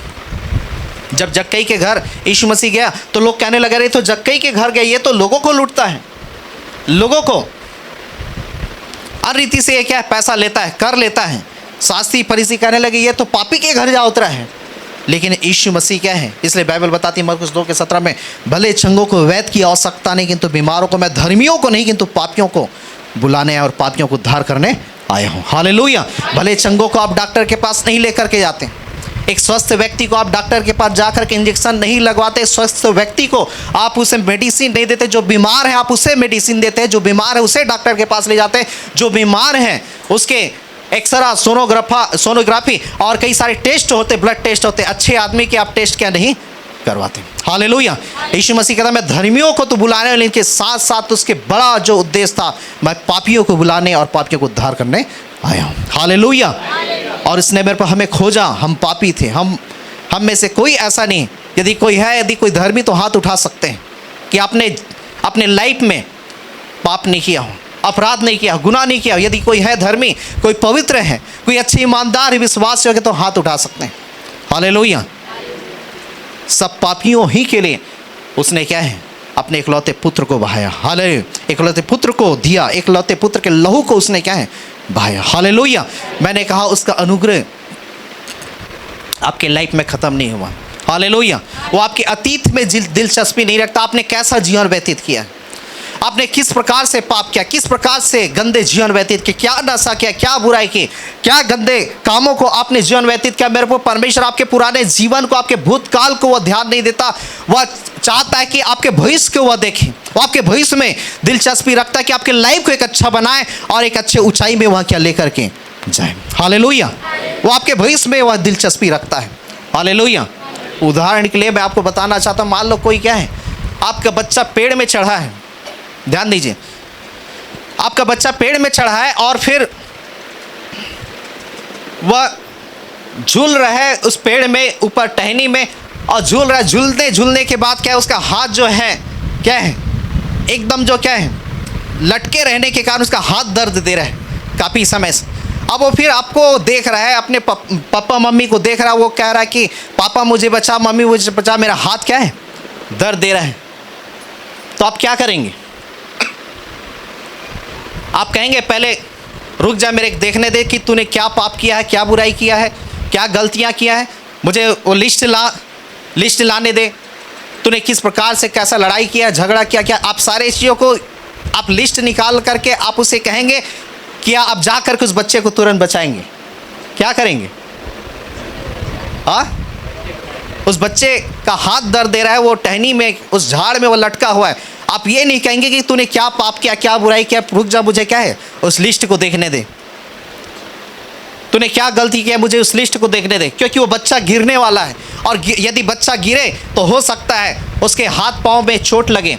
जब जक्कई के घर यीशु मसीह गया तो लोग कहने लगे रहे तो जक्कई के घर गए, ये तो लोगों को लूटता है, लोगों को हर रीति से ये क्या है पैसा लेता है, कर लेता है। शास्त्री फरीसी कहने लगे ये तो पापी के घर जा उतरा है। लेकिन यीशु मसीह क्या है, इसलिए बाइबल बताती है मरकुस 2:17 में, भले चंगों को वैद्य की आवश्यकता नहीं किंतु बीमारों को, मैं धर्मियों को नहीं किंतु पापियों को बुलाने और पापियों को उद्धार करने आया हूँ। हालेलुया। भले चंगों को आप डॉक्टर के पास नहीं लेकर के जाते, एक स्वस्थ व्यक्ति को आप डॉक्टर के पास जाकर के इंजेक्शन नहीं लगवाते, स्वस्थ व्यक्ति को आप उसे मेडिसिन नहीं देते, जो बीमार है आप उसे मेडिसिन देते हैं, जो बीमार है उसे डॉक्टर के पास ले जाते हैं, जो बीमार है उसके एक्सरा, सोनोग्राफी और कई सारे टेस्ट होते, ब्लड टेस्ट होते, अच्छे आदमी के आप टेस्ट क्या नहीं करवाते। हालेलुया। यीशु मसीह कहता मैं धर्मियों को तो बुलाने, लेकिन के साथ साथ उसके बड़ा जो उद्देश्य था, मैं पापियों को बुलाने और पापियों को उद्धार करने आया हूँ। हालेलुया। और इसने मेरे पर हमें खोजा, हम पापी थे, हम में से कोई ऐसा नहीं, यदि कोई है, यदि कोई धर्मी तो हाथ उठा सकते हैं कि आपने अपने लाइफ में पाप नहीं किया हो, अपराध नहीं किया, गुनाह नहीं किया। यदि कोई है धर्मी, कोई पवित्र है, कोई अच्छे ईमानदार विश्वास योग्य तो हाथ उठा सकते हैं। हालेलुया। सब पापियों ही के लिए उसने क्या है अपने इकलौते पुत्र को बहाया। हालेलुया। इकलौते पुत्र को दिया, इकलौते पुत्र के लहू को उसने क्या है बहाया। हालेलुया। मैंने कहा उसका अनुग्रह आपके लाइफ में ख़त्म नहीं हुआ। हालेलुया। वो आपके अतीत में दिलचस्पी नहीं रखता, आपने कैसा जीवन व्यतीत किया, आपने किस प्रकार से पाप किया, किस प्रकार से गंदे जीवन व्यतीत किया, क्या नशा किया, क्या बुराई की, क्या गंदे कामों को आपने जीवन व्यतीत किया। मेरे को परमेश्वर आपके पुराने जीवन को, आपके भूतकाल को वह ध्यान नहीं देता, वह चाहता है कि आपके भविष्य को वह देखे, वो आपके भविष्य में दिलचस्पी रखता है कि आपके लाइफ को एक अच्छा बनाए और एक अच्छे ऊंचाई में वह क्या लेकर के जाए। हालेलुया। वो आपके भविष्य में वह दिलचस्पी रखता है। हालेलुया। उदाहरण के लिए मैं आपको बताना चाहता हूँ, मान लो कोई क्या है, आपका बच्चा पेड़ में चढ़ा है, ध्यान दीजिए, आपका बच्चा पेड़ में चढ़ा है और फिर वह झूल रहा है उस पेड़ में ऊपर टहनी में और झूल रहा है। झूलने के बाद क्या है, उसका हाथ जो है क्या है एकदम जो क्या है लटके रहने के कारण उसका हाथ दर्द दे रहा है काफ़ी समय से। अब वो फिर आपको देख रहा है, अपने पापा मम्मी को देख रहा है, वो कह रहा है कि पापा मुझे बचा, मम्मी मुझे बचा, मेरा हाथ क्या है दर्द दे रहा है। तो आप क्या करेंगे? आप कहेंगे पहले रुक जा, मेरे देखने दे कि तूने क्या पाप किया है, क्या बुराई किया है, क्या गलतियां किया है, मुझे वो लिस्ट लाने दे, तूने किस प्रकार से कैसा लड़ाई किया, झगड़ा किया, क्या आप सारे चीज़ों को आप लिस्ट निकाल करके आप उसे कहेंगे कि आप जा करके उस बच्चे को तुरंत बचाएंगे? क्या करेंगे? उस बच्चे का हाथ दर्द दे रहा है, वो टहनी में उस झाड़ में वो लटका हुआ है, आप ये नहीं कहेंगे कि तूने क्या पाप किया, क्या बुराई किया, रुक जा मुझे क्या है उस लिस्ट को देखने दे, तूने क्या गलती किया मुझे उस लिस्ट को देखने दे। क्योंकि वो बच्चा गिरने वाला है और यदि बच्चा गिरे तो हो सकता है उसके हाथ पाँव में चोट लगे,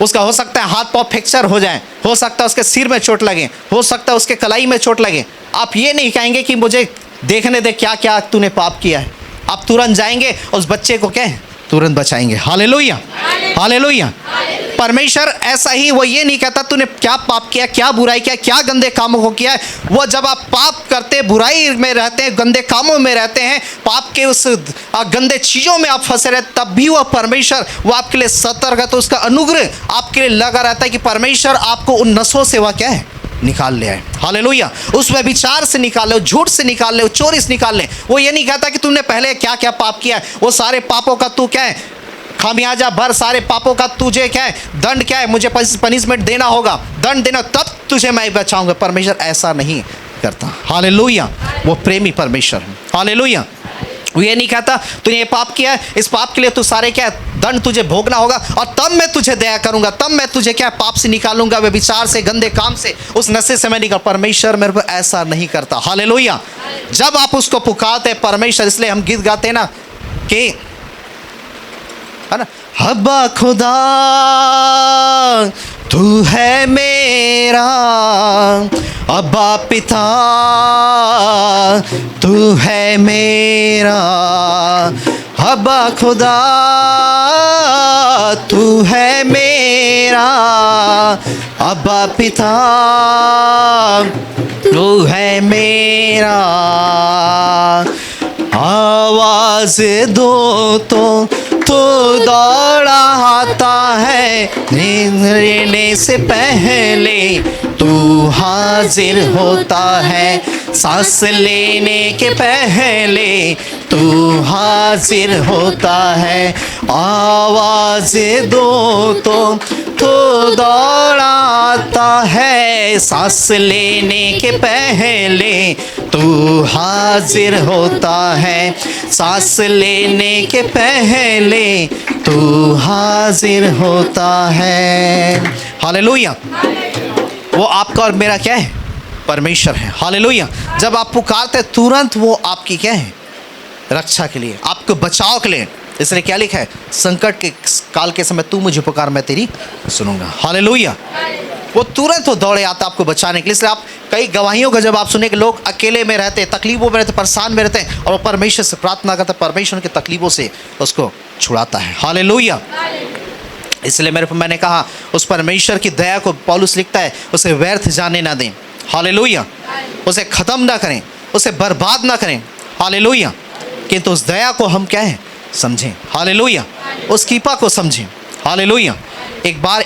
उसका हो सकता है हाथ पाँव फ्रैक्चर हो जाए, हो सकता है उसके सिर में चोट लगे, हो सकता है उसके कलाई में चोट लगे। आप ये नहीं कहेंगे कि मुझे देखने दे क्या क्या तूने पाप किया है। अब तुरंत जाएंगे उस बच्चे को क्या है, तुरंत बचाएंगे। Hallelujah, hallelujah. परमेश्वर ऐसा ही, वो ये नहीं कहता तूने क्या पाप किया, क्या बुराई किया, क्या गंदे कामों को किया है। वो जब आप पाप करते, बुराई में रहते हैं, गंदे कामों में रहते हैं, पाप के उस गंदे चीज़ों में आप फंसे रहते, तब भी वो परमेश्वर वो आपके लिए सतर्क है। तो उसका अनुग्रह आपके लिए लगा रहता है कि परमेश्वर आपको उन नशों से वह क्या है, निकाल ले आए। हालेलुया। उस व्यभिचार से निकाल ले, झूठ से निकाल ले, चोरी से निकाल ले। वो ये नहीं कहता कि तुमने पहले क्या क्या पाप किया है, वो सारे पापों का तू क्या है, खामियाजा भर, सारे पापों का तुझे क्या है, दंड क्या है, मुझे पनिशमेंट देना होगा, दंड देना, तब तुझे मैं बचाऊंगा। परमेश्वर ऐसा नहीं करता। हालेलुया। वो प्रेमी परमेश्वर है। हालेलुया। वो ये नहीं कहता तूने ये पाप किया है, इस पाप के लिए तू सारे क्या दंड तुझे भोगना होगा और तब मैं तुझे दया करूंगा, तब मैं तुझे क्या पाप से निकालूंगा, वे विचार से, गंदे काम से, उस नशे से मैं निकाल। परमेश्वर मेरे को ऐसा नहीं करता। हालेलुया। जब आप उसको पुकारते परमेश्वर, इसलिए हम गीत गाते ना कि है ना, हब्बा खुदा तू है मेरा, अब्बा पिता तू है मेरा, अब्बा खुदा तू है मेरा, अब्बा पिता तू है मेरा। आवाज दो तो दौड़ा आता है, नींद लेने से पहले तू हाजिर होता है, सांस लेने के पहले तू हाजिर होता है। आवाज दो तो दौड़ा आता है, सांस लेने के पहले तू हाजिर होता है, सांस लेने के पहले तू हाजिर होता है। हालेलुया। वो आपका और मेरा क्या है, परमेश्वर है। हालेलुया। जब आप पुकारते तुरंत वो आपकी क्या है, रक्षा के लिए, आपको बचाव के लिए। इसलिए क्या लिखा है, संकट के काल के समय तू मुझे पुकार, मैं तेरी सुनूंगा। हालेलुया। वो तुरंत वो दौड़े आता आपको बचाने के लिए। इसलिए आप कई गवाहियों का जब आप सुने कि लोग अकेले में रहते, तकलीफों में रहते, परेशान में रहते हैं और वो परमेश्वर से प्रार्थना करते, परमेश्वर की तकलीफों से उसको छुड़ाता है। हालेलुया। इसलिए मैंने कहा उस परमेश्वर की दया को पौलुस लिखता है, उसे व्यर्थ जाने ना दें। हालेलुया। उसे ख़त्म ना करें, उसे बर्बाद ना करें। हालेलुया। किंतु उस दया को हम क्या है, समझें। हालेलुया। उस कृपा को समझें। हालेलुया। एक बार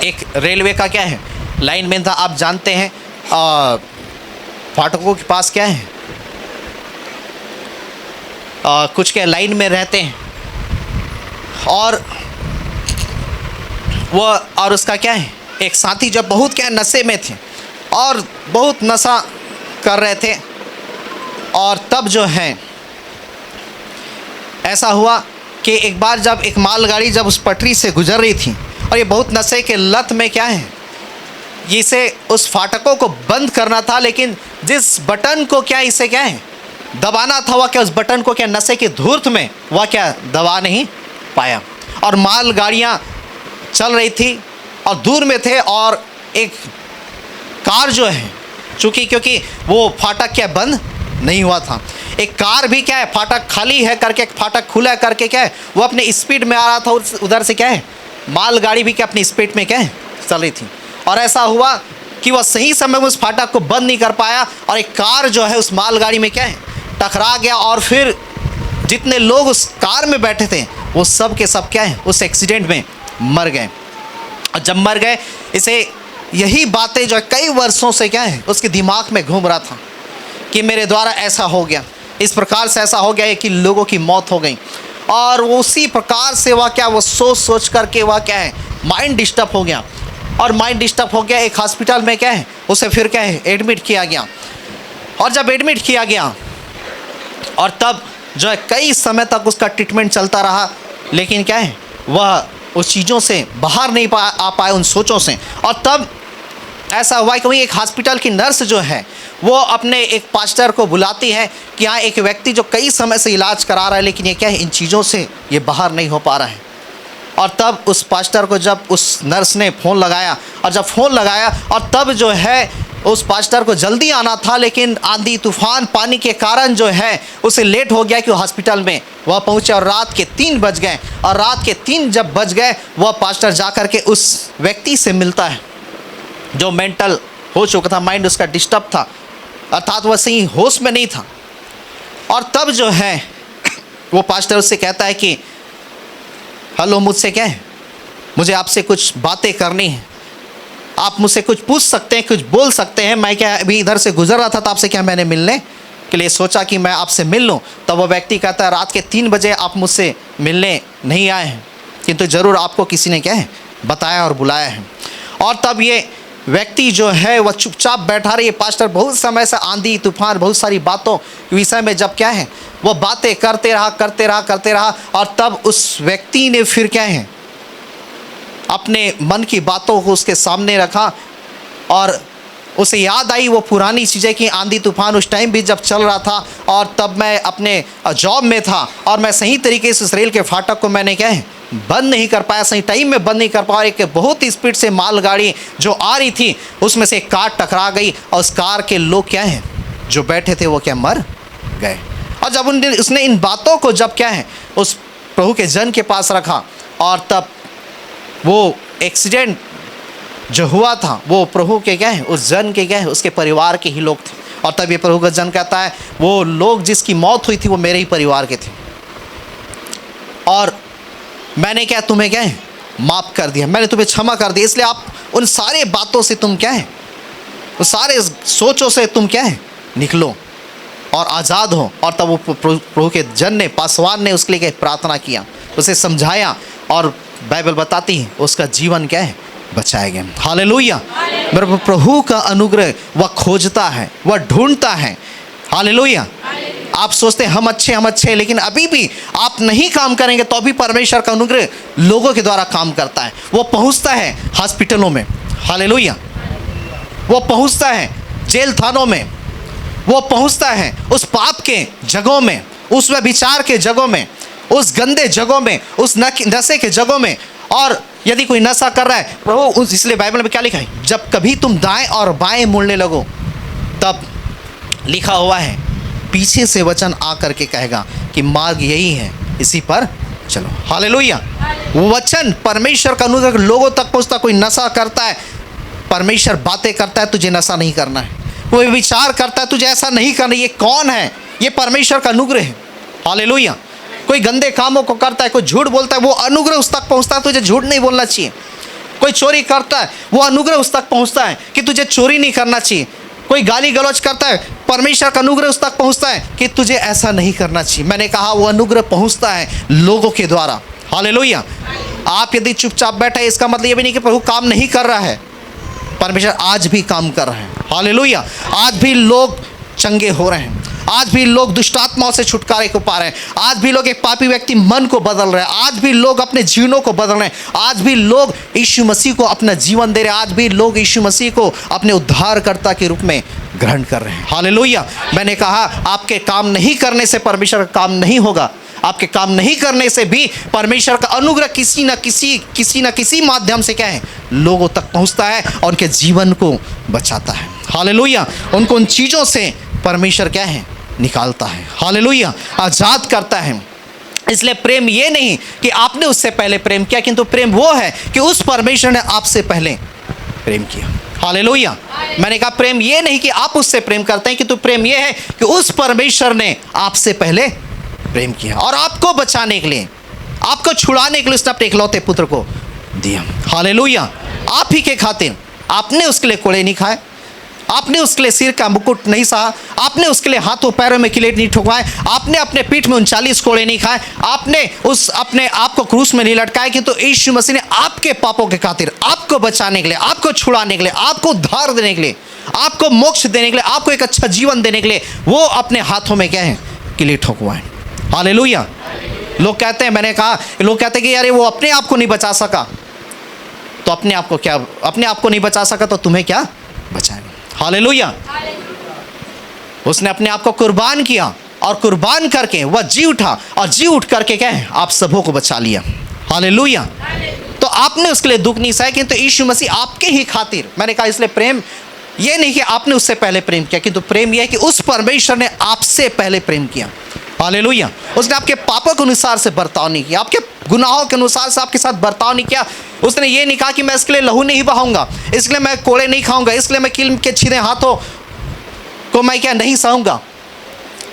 एक रेलवे का क्या है, लाइनमैन था, आप जानते हैं फाटकों के पास क्या है, कुछ क्या लाइन में रहते हैं और वो और उसका क्या है, एक साथी जब बहुत क्या नशे में थे और बहुत नशा कर रहे थे, और तब जो है ऐसा हुआ कि एक बार जब एक मालगाड़ी जब उस पटरी से गुजर रही थी और ये बहुत नशे के लत में क्या है, इसे उस फाटकों को बंद करना था, लेकिन जिस बटन को क्या इसे क्या है दबाना था, वह क्या उस बटन को क्या नशे की धूर्त में वह क्या दबा नहीं पाया और मालगाड़ियाँ चल रही थी और दूर में थे और एक कार जो है, चूँकि क्योंकि वो फाटक क्या बंद नहीं हुआ था, एक कार भी क्या है फाटक खाली है करके, फाटक खुला करके क्या है वो अपने स्पीड में आ रहा था, उधर से क्या है मालगाड़ी भी क्या अपनी स्पीड में क्या है चल रही थी। और ऐसा हुआ कि वह सही समय में उस फाटक को बंद नहीं कर पाया और एक कार जो है उस मालगाड़ी में क्या है टकरा गया और फिर जितने लोग उस कार में बैठे थे वो सब के सब क्या है उस एक्सीडेंट में मर गए। और जब मर गए, इसे यही बातें जो कई वर्षों से क्या है उसके दिमाग में घूम रहा था कि मेरे द्वारा ऐसा हो गया, इस प्रकार से ऐसा हो गया कि लोगों की मौत हो गई। और उसी प्रकार से वह क्या वो सोच करके वह क्या है माइंड डिस्टर्ब हो गया और माइंड डिस्टर्ब हो गया, एक हॉस्पिटल में क्या है उसे फिर क्या है एडमिट किया गया। और जब एडमिट किया गया और तब जो है कई समय तक उसका ट्रीटमेंट चलता रहा, लेकिन क्या है वह उस चीज़ों से बाहर नहीं आ पाए, उन सोचों से। और तब ऐसा हुआ कि वहीं एक हॉस्पिटल की नर्स जो है वो अपने एक पास्टर को बुलाती है कि यहाँ एक व्यक्ति जो कई समय से इलाज करा रहा है, लेकिन ये क्या है इन चीज़ों से ये बाहर नहीं हो पा रहा है। और तब उस पास्टर को जब उस नर्स ने फ़ोन लगाया और जब फ़ोन लगाया और तब जो है उस पास्टर को जल्दी आना था, लेकिन आंधी तूफान पानी के कारण जो है उसे लेट हो गया कि वो हॉस्पिटल में वह पहुंचे और रात के 3 बज गए। और रात के 3 जब बज गए, वह पास्टर जा कर के उस व्यक्ति से मिलता है जो मेंटल हो चुका था, माइंड उसका डिस्टर्ब था, अर्थात वह सही होश में नहीं था। और तब जो है वो पास्टर उससे कहता है कि हेलो, मुझसे क्या है, मुझे आपसे कुछ बातें करनी है, आप मुझसे कुछ पूछ सकते हैं, कुछ बोल सकते हैं। मैं क्या अभी इधर से गुजर रहा था तो आपसे क्या मैंने मिलने के लिए सोचा कि मैं आपसे मिल लूँ। तब वो व्यक्ति कहता है रात के 3 बजे आप मुझसे मिलने नहीं आए हैं, किंतु ज़रूर आपको किसी ने क्या है बताया और बुलाया है। और तब ये व्यक्ति जो है वह चुपचाप बैठा रही है। पास्टर बहुत समय से आंधी तूफान बहुत सारी बातों के विषय में जब क्या है वो बातें करते रहा। और तब उस व्यक्ति ने फिर क्या है अपने मन की बातों को उसके सामने रखा और उसे याद आई वो पुरानी चीज़ें कि आंधी तूफान उस टाइम भी जब चल रहा था और तब मैं अपने जॉब में था और मैं सही तरीके से इस रेल के फाटक को मैंने क्या है बंद नहीं कर पाया, सही टाइम में बंद नहीं कर पाया। एक बहुत स्पीड से मालगाड़ी जो आ रही थी उसमें से एक कार टकरा गई और उस कार के लोग क्या हैं जो बैठे थे वो क्या मर गए। और जब उसने इन बातों को जब क्या है उस प्रभु के जन के पास रखा और तब वो एक्सीडेंट जो हुआ था वो प्रभु के क्या है उस जन के क्या है उसके परिवार के ही लोग थे। और तब ये प्रभु का जन कहता है वो लोग जिसकी मौत हुई थी वो मेरे ही परिवार के थे और मैंने क्या तुम्हें क्या है माफ़ कर दिया, मैंने तुम्हें क्षमा कर दिया। इसलिए आप उन सारे बातों से तुम क्या है उस सारे सोचों से तुम क्या है निकलो और आज़ाद हो। और तब वो प्रभु के जन ने पासवान ने उसके लिए प्रार्थना किया, उसे समझाया और बाइबल बताती है उसका जीवन क्या है बचाया गया। हालेलुया। मेरे प्रभु का अनुग्रह वह खोजता है, वह ढूंढता है। हालेलुया। आप सोचते हैं हम अच्छे, लेकिन अभी भी आप नहीं काम करेंगे तो भी परमेश्वर का अनुग्रह लोगों के द्वारा काम करता है। वो पहुंचता है हॉस्पिटलों में, हालेलुया, वो पहुंचता है जेल थानों में, वो पहुंचता है उस पाप के जगहों में, उस व्यभिचार के जगहों में, उस गंदे जगहों में, उस नशे के जगहों में। और यदि कोई नशा कर रहा है प्रभु इसलिए बाइबल में क्या लिखा है, जब कभी तुम दाएं और बाएं मुड़ने लगो तब लिखा हुआ है पीछे से वचन आ करके कहेगा कि मार्ग यही है, इसी पर चलो। हालेलुया। वो वचन परमेश्वर का अनुग्रह लोगों तक पहुंचता। कोई नशा करता है, परमेश्वर बातें करता है तुझे नशा नहीं करना है। कोई विचार करता है तुझे ऐसा नहीं करना। ये कौन है? ये परमेश्वर का अनुग्रह है। हालेलुया। कोई गंदे कामों को करता है, कोई झूठ बोलता है, वो अनुग्रह उस तक पहुंचता है तुझे झूठ नहीं बोलना चाहिए। कोई चोरी करता है वो अनुग्रह उस तक पहुंचता है कि तुझे चोरी नहीं करना चाहिए। कोई गाली गलौज करता है परमेश्वर का अनुग्रह उस तक पहुंचता है कि तुझे ऐसा नहीं करना चाहिए। मैंने कहा वो अनुग्रह पहुंचता है लोगों के द्वारा। हालेलुया। आप यदि चुपचाप बैठे इसका मतलब ये भी नहीं कि प्रभु काम नहीं कर रहा है, परमेश्वर आज भी काम कर रहे हैं। हालेलुया। आज भी लोग चंगे हो रहे हैं, आज भी लोग दुष्ट आत्माओं से छुटकारे को पा रहे हैं, आज भी लोग एक पापी व्यक्ति मन को बदल रहे हैं, आज भी लोग अपने जीवनों को बदल रहे हैं, आज भी लोग यीशु मसीह को अपना जीवन दे रहे हैं, आज भी लोग यीशु मसीह को अपने उद्धारकर्ता के रूप में ग्रहण कर रहे हैं। हालेलुया। मैंने कहा आपके काम नहीं करने से परमेश्वर का काम नहीं होगा, आपके काम नहीं करने से भी परमेश्वर का अनुग्रह किसी न किसी माध्यम से क्या है लोगों तक पहुंचता है और उनके जीवन को बचाता है। हालेलुया। उनको उन चीज़ों से परमेश्वर क्या है निकालता है। हालेलुया। आज़ाद करता है। इसलिए प्रेम ये नहीं कि आपने उससे पहले प्रेम किया, किंतु प्रेम वो है कि उस परमेश्वर ने आपसे पहले प्रेम किया। हालेलुया। मैंने कहा प्रेम ये नहीं कि आप उससे प्रेम करते हैं, किंतु प्रेम ये है कि उस परमेश्वर ने आपसे पहले प्रेम किया और आपको बचाने के लिए, आपको छुड़ाने के लिए उसने अपने इकलौते पुत्र को दिया। हालेलुया। आप ही के खातिर आपने उसके लिए कोड़े नहीं खाए, आपने उसके लिए सिर का मुकुट नहीं सहा, आपने उसके लिए हाथों पैरों में किलेट नहीं ठुकवाए, आपने अपने पीठ में 39 कोड़े नहीं खाए, आपने उस अपने आप को क्रूस में नहीं लटकाए, कि तो यीशु मसीह ने आपके पापों के खातिर, आपको बचाने के लिए, आपको छुड़ाने के लिए, आपको उद्धार देने के लिए, आपको मोक्ष देने के लिए, आपको एक अच्छा जीवन देने के लिए वो अपने हाथों में क्या है किलेट ठुकवाए। हालेलुया। लोग कहते हैं, मैंने कहा लोग कहते हैं कि यार वो अपने आप को नहीं बचा सका, तो अपने आप को क्या, अपने आप को नहीं बचा सका तो तुम्हें क्या बचाएगा। हालेलुया। उसने अपने आप को कुर्बान किया और कुर्बान करके वह जी उठा और जी उठ करके क्या है आप सबों को बचा लिया। हालेलुया। तो आपने उसके लिए दुख नहीं सहा, किंतु यीशु मसीह आपके ही खातिर, मैंने कहा इसलिए प्रेम ये नहीं कि आपने उससे पहले प्रेम किया, किंतु प्रेम यह है कि उस परमेश्वर ने आपसे पहले प्रेम किया। हालेलुया। उसने आपके पापों के अनुसार से बर्ताव नहीं किया, आपके गुनाहों के अनुसार से आपके साथ बर्ताव नहीं किया। उसने ये नहीं कहा कि मैं इसके लिए लहू नहीं बहाऊंगा, इसलिए मैं कोड़े नहीं खाऊंगा, इसलिए मैं कील के छीने हाथों को मैं क्या नहीं सहूंगा।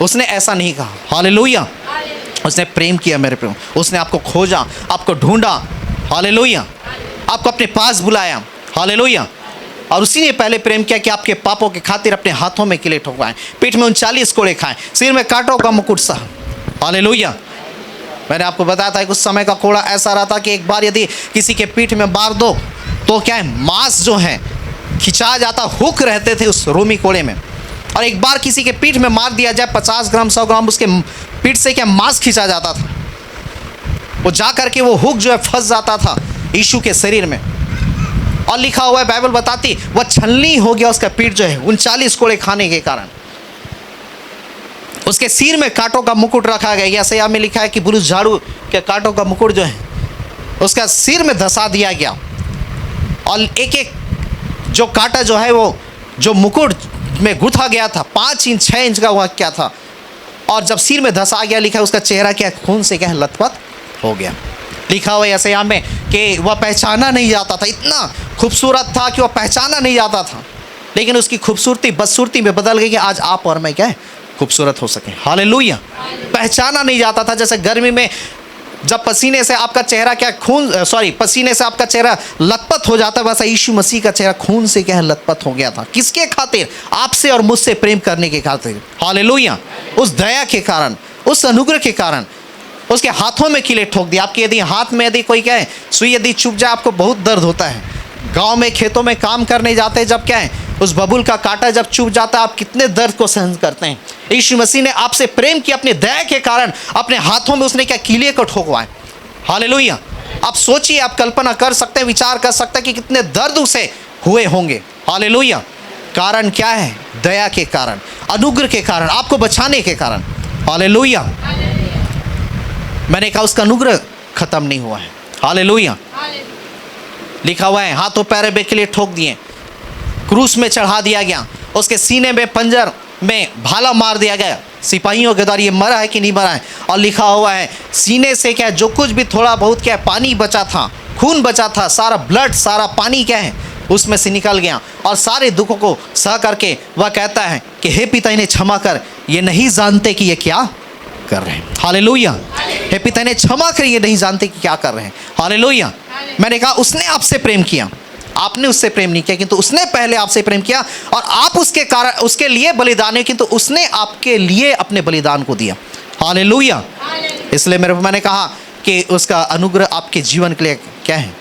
उसने ऐसा नहीं कहा। हालेलुया। उसने प्रेम किया मेरे प्रेम। उसने आपको खोजा, आपको ढूंढा। हालेलुया। आपको अपने पास बुलाया। हालेलुया। और उसी ने पहले प्रेम किया कि आपके पापों के खातिर अपने हाथों में किले ठोकवाएं, पीठ में 39 कोड़े खाएं, सिर में कांटों का मुकुट सह। हालेलुया। मैंने आपको बताया था कि उस समय का कोड़ा ऐसा रहा था कि एक बार यदि किसी के पीठ में मार दो तो क्या है, मांस जो है खिंचा जाता, हुक रहते थे उस रोमी कोड़े में। और एक बार किसी के पीठ में मार दिया जाए 50 ग्राम 100 ग्राम उसके पीठ से क्या मांस खिंचा जाता था, वो जा करके वो हुक जो है फंस जाता था यीशु के शरीर में। और लिखा हुआ है, बाइबल बताती, वह छलनी हो गया उसका पीठ जो है 39 कोड़े खाने के कारण। उसके सिर में कांटों का मुकुट रखा गया। यशायाह में लिखा है कि बुरुश झाड़ू के कांटों का मुकुट जो है उसका सिर में धसा दिया गया। और एक एक जो कांटा जो है वो जो मुकुट में गुथा गया था 5 इंच 6 इंच का हुआ क्या था। और जब सिर में धसा गया, लिखा है उसका चेहरा क्या खून से क्या लथपथ हो गया। लिखा हुआ यशायाह में कि वह पहचाना नहीं जाता था, इतना खूबसूरत था कि वह पहचाना नहीं जाता था। लेकिन उसकी खूबसूरती बदसूरती में बदल गई कि आज आप और मैं क्या है खूबसूरत हो सके। हालेलुया। पहचाना नहीं जाता था। जैसे गर्मी में जब पसीने से आपका चेहरा क्या पसीने से आपका चेहरा लथपथ हो जाता है, वैसा यीशु मसीह का चेहरा खून से क्या है लथपथ हो गया था। किसके खातिर? आपसे और मुझसे प्रेम करने के खातिर। हालेलुया। उस दया के कारण, उस अनुग्रह के कारण उसके हाथों में किले ठोक दिया। आपके यदि हाथ में यदि कोई क्या है सुई यदि चुभ जाए, आपको बहुत दर्द होता है। गांव में खेतों में काम करने जाते हैं, जब क्या है उस बबूल का कांटा जब चुभ जाता है, आप कितने दर्द को सहन करते हैं। यीशु मसीह ने आपसे प्रेम किया, अपने दया के कारण अपने हाथों में उसने क्या कीले को ठोकवाए। हालेलुया। आप सोचिए, आप कल्पना कर सकते हैं, विचार कर सकते हैं कि कितने दर्द उसे हुए होंगे। हालेलुया। कारण क्या है? दया के कारण, अनुग्रह के कारण, आपको बचाने के कारण। हालेलुया। मैंने कहा उसका अनुग्रह खत्म नहीं हुआ है। हालेलुया। लिखा हुआ है हाथों पैरों में किले ठोक दिए, क्रूस में चढ़ा दिया गया, उसके सीने में पंजर में भाला मार दिया गया सिपाहियों के द्वारा। ये मरा है कि नहीं मरा है? और लिखा हुआ है सीने से क्या जो कुछ भी थोड़ा बहुत क्या पानी बचा था, खून बचा था, सारा ब्लड सारा पानी क्या है उसमें से निकल गया। और सारे दुखों को सह करके वह कहता है कि हे पिता इन्हें क्षमा कर, ये नहीं जानते कि ये क्या कर रहे हैं। हालेलुया। हे पिता इन्हें क्षमा कर, ये नहीं जानते कि क्या कर रहे हैं। हालेलुया। मैंने कहा उसने आपसे प्रेम किया, आपने उससे प्रेम नहीं किया, किंतु उसने पहले आपसे प्रेम किया। और आप उसके कारण उसके लिए बलिदान है, किंतु उसने आपके लिए अपने बलिदान को दिया। हालेलुया। इसलिए मैंने कहा कि उसका अनुग्रह आपके जीवन के लिए क्या है,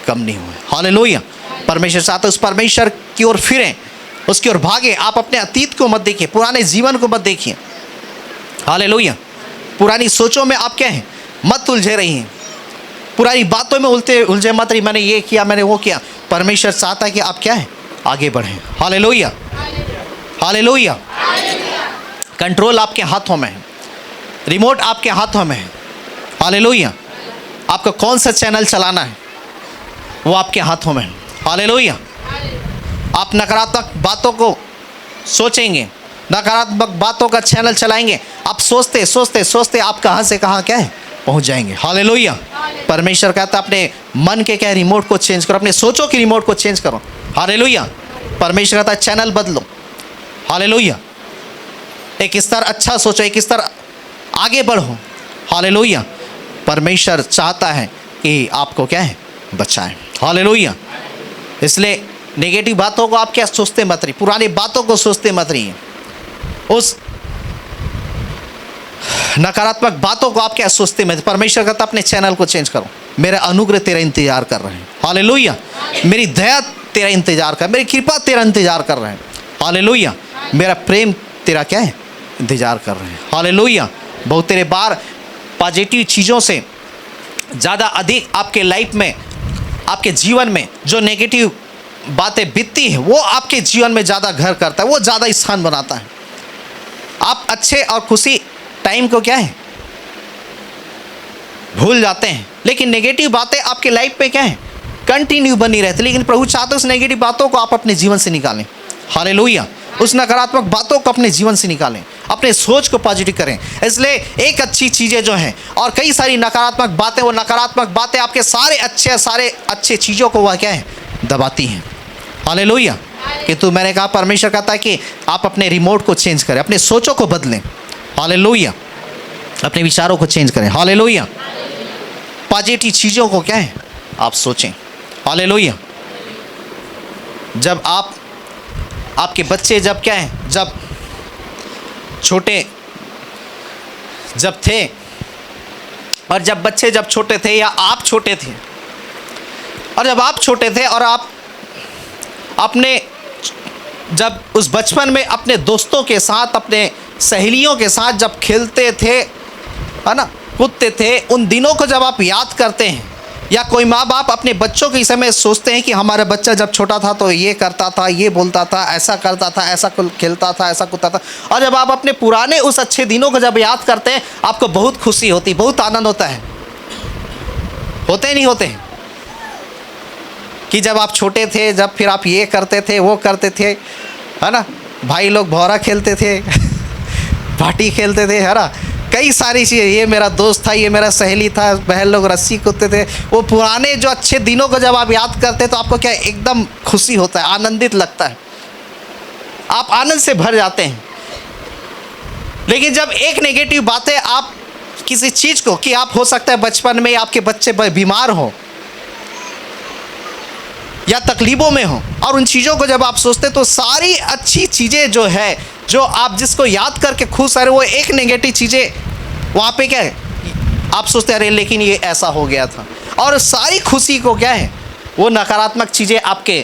कम नहीं हुआ। हालेलुया। परमेश्वर चाहता है उस परमेश्वर की ओर फिरें, उसकी ओर भागे। आप अपने अतीत को मत देखिए, पुराने जीवन को मत देखिए। हालेलुया। पुरानी सोचों में आप क्या है मत उलझे रहिए, पुरानी बातों में उलझे मत रहिए, मैंने ये किया मैंने वो किया। परमेश्वर चाहता है कि आप क्या है आगे बढ़ें। हालेलुया। हालेलुया। कंट्रोल आपके हाथों में है, रिमोट आपके हाथों में है। हालेलुया। आपको कौन सा चैनल चलाना है वो आपके हाथों में है। हालेलुया। आप नकारात्मक बातों को सोचेंगे, नकारात्मक बातों का चैनल चलाएंगे, आप सोचते सोचते सोचते आप कहाँ से कहाँ क्या है पहुँच जाएंगे। हालेलुया। परमेश्वर कहता है अपने मन के क्या रिमोट को चेंज करो, अपने सोचों की रिमोट को चेंज करो। हालेलुया। परमेश्वर कहता है चैनल बदलो। हालेलुया। एक स्तर अच्छा सोचो, एक स्तर आगे बढ़ो। हालेलुया। परमेश्वर चाहता है कि आपको क्या है बचाएं। हालेलुया। इसलिए नेगेटिव बातों को आप क्या सोचते मत रहिए, पुरानी बातों को सोचते मत रहिए, उस नकारात्मक बातों को आप क्या सोचते मत। परमेश्वर कहता अपने चैनल को चेंज करो, मेरा अनुग्रह तेरा इंतजार कर रहे हैं। हालेलुया। मेरी दया तेरा इंतजार कर, मेरी कृपा तेरा इंतजार कर रहे हैं। हालेलुया। मेरा प्रेम तेरा क्या है इंतजार कर रहे हैं। हालेलुया। बहुत तेरे बार पॉजिटिव चीज़ों से ज़्यादा अधिक आपके लाइफ में, आपके जीवन में जो नेगेटिव बातें बीतती है वो आपके जीवन में ज़्यादा घर करता है, वो ज़्यादा स्थान बनाता है। आप अच्छे और खुशी टाइम को क्या है भूल जाते हैं, लेकिन नेगेटिव बातें आपके लाइफ में क्या है कंटिन्यू बनी रहती है। लेकिन प्रभु चाहते उस नेगेटिव बातों को आप अपने जीवन से निकालें। हालेलुया। उस नकारात्मक बातों को अपने जीवन से निकालें, अपने सोच को पॉजिटिव करें। इसलिए एक अच्छी चीज़ें जो हैं और कई सारी नकारात्मक बातें, वो नकारात्मक बातें आपके सारे अच्छे चीज़ों को वह क्या है, दबाती हैं। हालेलुया। किंतु मैंने कहा परमेश्वर कहता है कि आप अपने रिमोट को चेंज करें, अपने सोचों को बदलें। हालेलुया। अपने विचारों को चेंज करें। हालेलुया। पॉजिटिव चीज़ों को क्या है, आप सोचें। हालेलुया। जब आपके बच्चे जब क्या है, जब छोटे जब थे, और जब बच्चे जब छोटे थे या आप छोटे थे, और जब आप छोटे थे और आप अपने जब उस बचपन में अपने दोस्तों के साथ, अपने सहेलियों के साथ जब खेलते थे, है ना, कूदते थे, उन दिनों को जब आप याद करते हैं, या कोई माँ बाप अपने बच्चों के समय सोचते हैं कि हमारा बच्चा जब छोटा था तो ये करता था, ये बोलता था, ऐसा करता था, ऐसा खेलता था, ऐसा कूदता था, और जब आप अपने पुराने उस अच्छे दिनों को जब याद करते हैं, आपको बहुत खुशी होती, बहुत आनंद होता है। होते ही नहीं होते हैं कि जब आप छोटे थे, जब फिर आप ये करते थे, वो करते थे, है ना, भाई लोग भौरा खेलते थे बाटी खेलते थे, है ना, कई सारी चीज़ें, ये मेरा दोस्त था, ये मेरा सहेली था, बहन लोग रस्सी कूदते थे। वो पुराने जो अच्छे दिनों को जब आप याद करते हैं तो आपको क्या एकदम खुशी होता है, आनंदित लगता है, आप आनंद से भर जाते हैं। लेकिन जब एक नेगेटिव बातें आप किसी चीज़ को, कि आप हो सकता है बचपन में आपके बच्चे बीमार हो या तकलीफ़ों में हो, और उन चीज़ों को जब आप सोचते तो सारी अच्छी चीज़ें जो है, जो आप जिसको याद करके खुश आ रहे, वो एक नेगेटिव चीज़ें वहाँ पे क्या है, आप सोचते अरे लेकिन ये ऐसा हो गया था, और सारी खुशी को क्या है, वो नकारात्मक चीज़ें आपके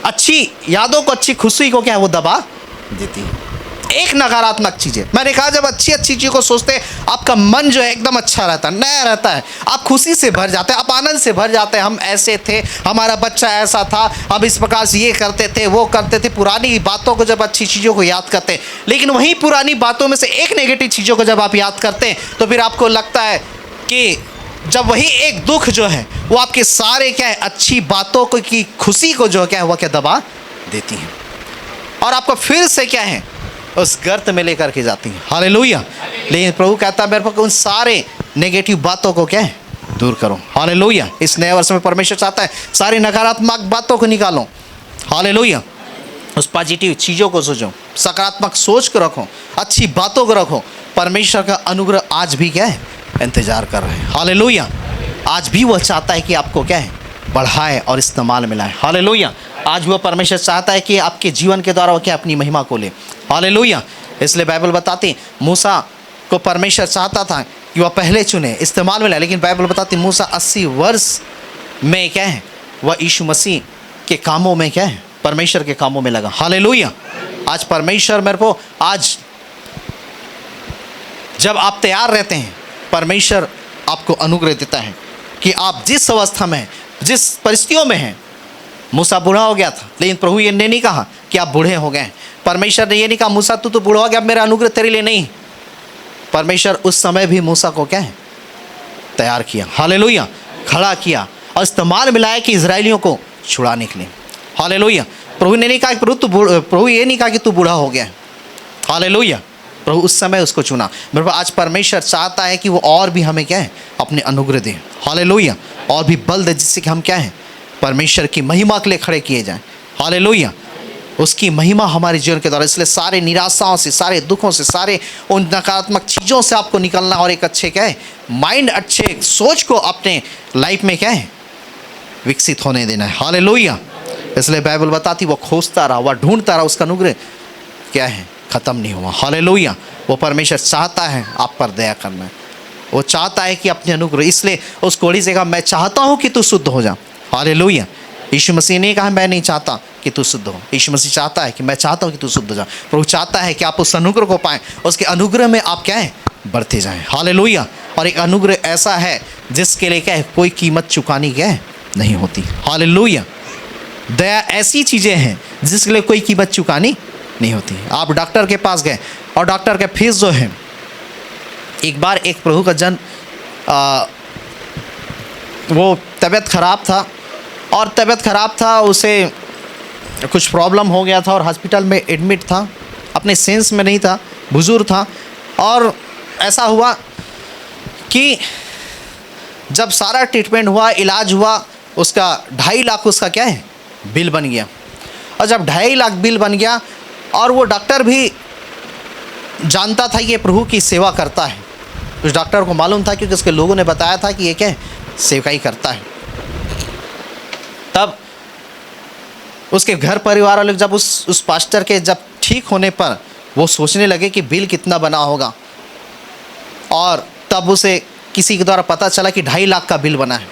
अच्छी यादों को, अच्छी खुशी को क्या है, वो दबा देती है। एक नकारात्मक चीज़ें, मैंने कहा जब अच्छी चीज़ों को सोचते हैं, आपका मन जो है एकदम अच्छा रहता है, नया रहता है, आप खुशी से भर जाते हैं, आप आनंद से भर जाते हैं। हम ऐसे थे, हमारा बच्चा ऐसा था, हम इस प्रकार से ये करते थे, वो करते थे। पुरानी बातों को जब अच्छी चीज़ों को याद करते हैं, लेकिन वहीं पुरानी बातों में से एक नेगेटिव चीज़ों को जब आप याद करते हैं, तो फिर आपको लगता है कि जब वही एक दुख जो है वो आपके सारे क्या है, अच्छी बातों को की खुशी को जो क्या है, वह क्या दबा देती है, और आपको फिर से क्या है, उस गर्त में लेकर के जाती हैं। हालेलुया। लेकिन प्रभु कहता है मेरे को उन सारे नेगेटिव बातों को क्या है, दूर करो। हालेलुया। इस नए वर्ष में परमेश्वर चाहता है सारी नकारात्मक बातों को निकालो। हालेलुया। उस पॉजिटिव चीज़ों को सोचो, सकारात्मक सोच को रखो, अच्छी बातों को रखो। परमेश्वर का अनुग्रह आज भी क्या है, इंतजार कर रहे हैं। हालेलुया। आज भी वह चाहता है कि आपको क्या है, बढ़ाए और इस्तेमाल में लाए। हालेलुया। आज वह परमेश्वर चाहता है कि आपके जीवन के द्वारा वह क्या अपनी महिमा को ले। हालेलुया। इसलिए बाइबल बताती मूसा को परमेश्वर चाहता था कि वह पहले चुने, इस्तेमाल में लाए, लेकिन बाइबल बताती मूसा 80 वर्ष में क्या है, वह यीशु मसीह के कामों में क्या है, परमेश्वर के कामों में लगा। हालेलुया। आज परमेश्वर मेरे को, आज जब आप तैयार रहते हैं, परमेश्वर आपको अनुग्रह देता है कि आप जिस अवस्था में, जिस परिस्थितियों में हैं। मूसा बूढ़ा हो गया था, लेकिन प्रभु ये नहीं कहा कि आप बूढ़े हो गए। परमेश्वर ने ये नहीं कहा मूसा तू तो बूढ़ा हो गया, अब मेरा अनुग्रह तेरे लिए नहीं। परमेश्वर उस समय भी मूसा को क्या है, तैयार किया। हालेलुया। खड़ा किया और इस्तेमाल में लाया कि इजरायलियों को छुड़ाने के लिए। हालेलुया। प्रभु ने नहीं कहा कि प्रभु ये नहीं कहा कि तू बूढ़ा हो गया। हालेलुया। प्रभु उस समय उसको चुना। मेरे आज परमेश्वर चाहता है कि वो और भी हमें क्या है, अपने अनुग्रह दे। हालेलुया। और भी बल दे, जिससे कि हम क्या है, परमेश्वर की महिमा के लिए खड़े किए जाएं। हालेलुया। उसकी महिमा हमारे जीवन के द्वारा। इसलिए सारे निराशाओं से, सारे दुखों से, सारे उन नकारात्मक चीज़ों से आपको निकलना और एक अच्छे क्या है, माइंड, अच्छे सोच को अपने लाइफ में क्या है, विकसित होने देना है। हालेलुया। इसलिए बाइबल बताती वह खोजता रहा, वह ढूंढता रहा, उसका अनुग्रह क्या है, ख़त्म नहीं हुआ। हालेलुया। वो परमेश्वर चाहता है आप पर दया करना, वो चाहता है कि अपने अनुग्रह, इसलिए उस कोढ़ी से कहा मैं चाहता हूँ कि तू शुद्ध हो जा। हालेलुया। यीशु मसीह ने कहा मैं नहीं चाहता कि तू शुद्ध हो। यीशु मसीह चाहता है कि मैं चाहता हूँ कि तू शुद्ध हो जा। प्रभु चाहता है कि आप उस अनुग्रह को पाएं, उसके अनुग्रह में आप क्या है, बढ़ते जाएं। हालेलुया। और एक अनुग्रह ऐसा है जिसके लिए क्या है, कोई कीमत चुकानी क्या है, नहीं होती। हालेलुया। दया ऐसी चीज़ें हैं जिसके लिए कोई कीमत चुकानी नहीं होती। आप डॉक्टर के पास गए और डॉक्टर का फीस जो है, एक बार एक प्रभु का जन वो तबीयत ख़राब था, और तबीयत ख़राब था, उसे कुछ प्रॉब्लम हो गया था और हॉस्पिटल में एडमिट था, अपने सेंस में नहीं था, बुजुर्ग था। और ऐसा हुआ कि जब सारा ट्रीटमेंट हुआ, इलाज हुआ, उसका 2.5 लाख उसका क्या है बिल बन गया। और जब 2.5 लाख बिल बन गया और वो डॉक्टर भी जानता था कि ये प्रभु की सेवा करता है, उस डॉक्टर को मालूम था क्योंकि उसके लोगों ने बताया था कि ये क्या है सेवकाई करता है। तब उसके घर परिवार वाले जब उस पास्टर के जब ठीक होने पर वो सोचने लगे कि बिल कितना बना होगा, और तब उसे किसी के द्वारा पता चला कि 2.5 लाख का बिल बना है,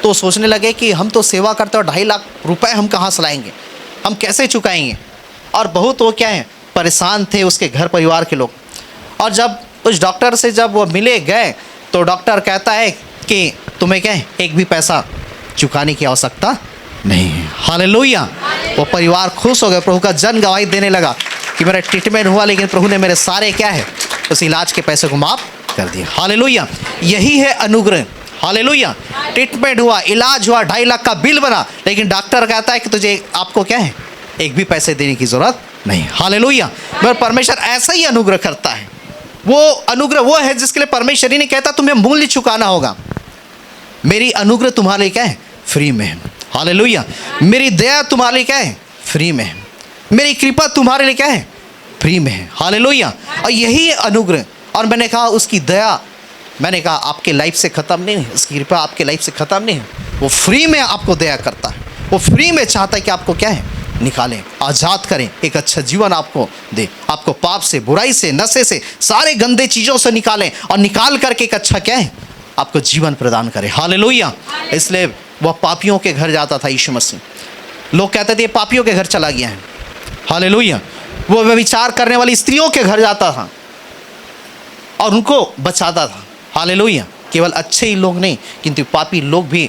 तो सोचने लगे कि हम तो सेवा करते हैं और 2.5 लाख रुपए हम कहाँ से लाएंगे, हम कैसे चुकाएंगे। और बहुत वो क्या है परेशान थे उसके घर परिवार के लोग। और जब उस डॉक्टर से जब वो मिले गए तो डॉक्टर कहता है कि तुम्हें क्या है एक भी पैसा चुकाने की आवश्यकता नहीं है। हालेलुया। वो परिवार खुश हो गए, प्रभु का जन गवाही देने लगा कि मेरा ट्रीटमेंट हुआ लेकिन प्रभु ने मेरे सारे क्या है उस इलाज के पैसे को माफ़ कर दिया। हालेलुया। यही है अनुग्रह। हालेलुया। ट्रीटमेंट हुआ, इलाज हुआ, 2.5 लाख का बिल बना, लेकिन डॉक्टर कहता है कि तुझे आपको क्या है एक भी पैसे देने की जरूरत नहीं। हालेलुया। मगर परमेश्वर ऐसा ही अनुग्रह करता है। वो अनुग्रह वो है जिसके लिए परमेश्वर ही नहीं कहता तुम्हें मूल्य चुकाना होगा। मेरी अनुग्रह तुम्हारे लिए क्या है फ्री में है। हालेलुया। मेरी दया तुम्हारे लिए क्या है फ्री में है। मेरी कृपा तुम्हारे लिए क्या है फ्री में है। हालेलुया। और यही है अनुग्रह। और मैंने कहा उसकी दया, मैंने कहा आपके लाइफ से ख़त्म नहीं है, उसकी कृपा आपके लाइफ से ख़त्म नहीं है। वो फ्री में आपको दया करता है, वो फ्री में चाहता है कि आपको क्या है निकालें, आज़ाद करें, एक अच्छा जीवन आपको दे, आपको पाप से, बुराई से, नशे से, सारे गंदे चीज़ों से निकालें और निकाल करके एक अच्छा क्या है आपको जीवन प्रदान करें। हालेलुया। इसलिए वह पापियों के घर जाता था यीशु मसीह। लोग कहते थे ये पापियों के घर चला गया है। हालेलुया। वो व्यभिचार करने वाली स्त्रियों के घर जाता था और उनको बचाता था। हालेलुया। केवल अच्छे ही लोग नहीं किंतु पापी लोग भी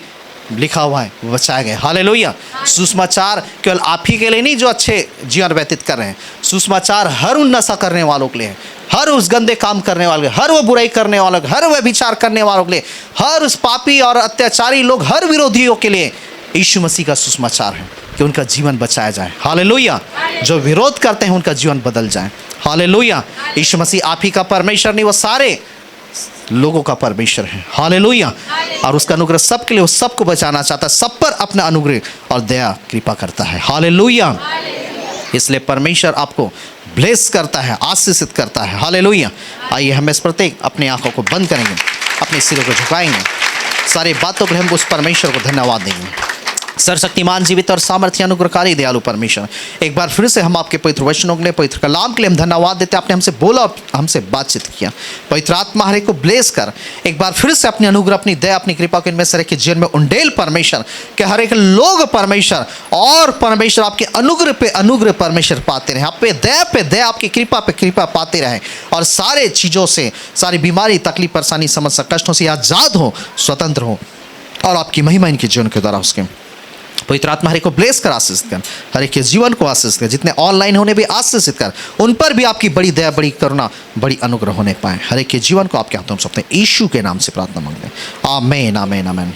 लिखा हुआ है वो बचाए गए। हालेलुया। सुसमाचार केवल आप ही के लिए नहीं जो अच्छे जीवन व्यतीत कर रहे हैं, सुसमाचार हर उन नशा करने वालों के लिए है, हर उस गंदे काम करने वाले, हर वो बुराई करने वालों, हर वह विचार करने वालों के लिए, हर उस पापी और अत्याचारी लोग, हर विरोधियों के लिए यीशु मसीह का सुसमाचार है कि उनका जीवन बचाया जाए। हालेलुया। जो विरोध करते हैं उनका जीवन बदल जाए। हालेलुया। यीशु मसीह आप ही का परमेश्वर नहीं, वो सारे लोगों का परमेश्वर है। हालेलुया। और उसका अनुग्रह सबके लिए, वो सबको बचाना चाहता है, सब पर अपना अनुग्रह और दया कृपा करता है। हालेलुया। इसलिए परमेश्वर आपको ब्लेस करता है, आशीषित करता है। हालेलुया। आइए हम इस प्रत्येक अपनी आंखों को बंद करेंगे, अपने सिरों को झुकाएंगे, सारी बातों के लिए हम उस परमेश्वर को धन्यवाद देंगे। सर्वशक्तिमान, जीवित और सामर्थ्य, अनुग्रहकारी, दयालु परमेश्वर, एक बार फिर से हम आपके पवित्र वचनों के लिए, पवित्र कलाम के लिए हम धन्यवाद देते हैं। आपने हमसे बोला, हमसे बातचीत किया। पवित्र आत्मा हर एक को ब्लेस कर, एक बार फिर से अपनी अनुग्रह, अपनी दया, अपनी कृपा को इनमें से रख के जीवन में उंडेल परमेश्वर के हर एक लोग परमेश्वर और परमेश्वर आपके अनुग्रह पे अनुग्रह परमेश्वर पाते रहे, आप पे दया, आपकी कृपा पे कृपा पाते रहे और सारे चीज़ों से, सारी बीमारी, तकलीफ, परेशानी, समस्या, कष्टों से आज़ाद हो, स्वतंत्र हो और आपकी महिमा इनके जीवन के द्वारा उसके पवित्र आत्मा हर एक को ब्लेस कर, आशीषित कर, हर एक के जीवन को आशीषित कर, जितने ऑनलाइन होने भी आशीषित कर, उन पर भी आपकी बड़ी दया, बड़ी करुणा, बड़ी अनुग्रह होने पाए। हर एक के जीवन को आपके हाथों में सौंपते हैं, यीशु के नाम से प्रार्थना मांगते हैं। आमीन, आमीन, आमीन।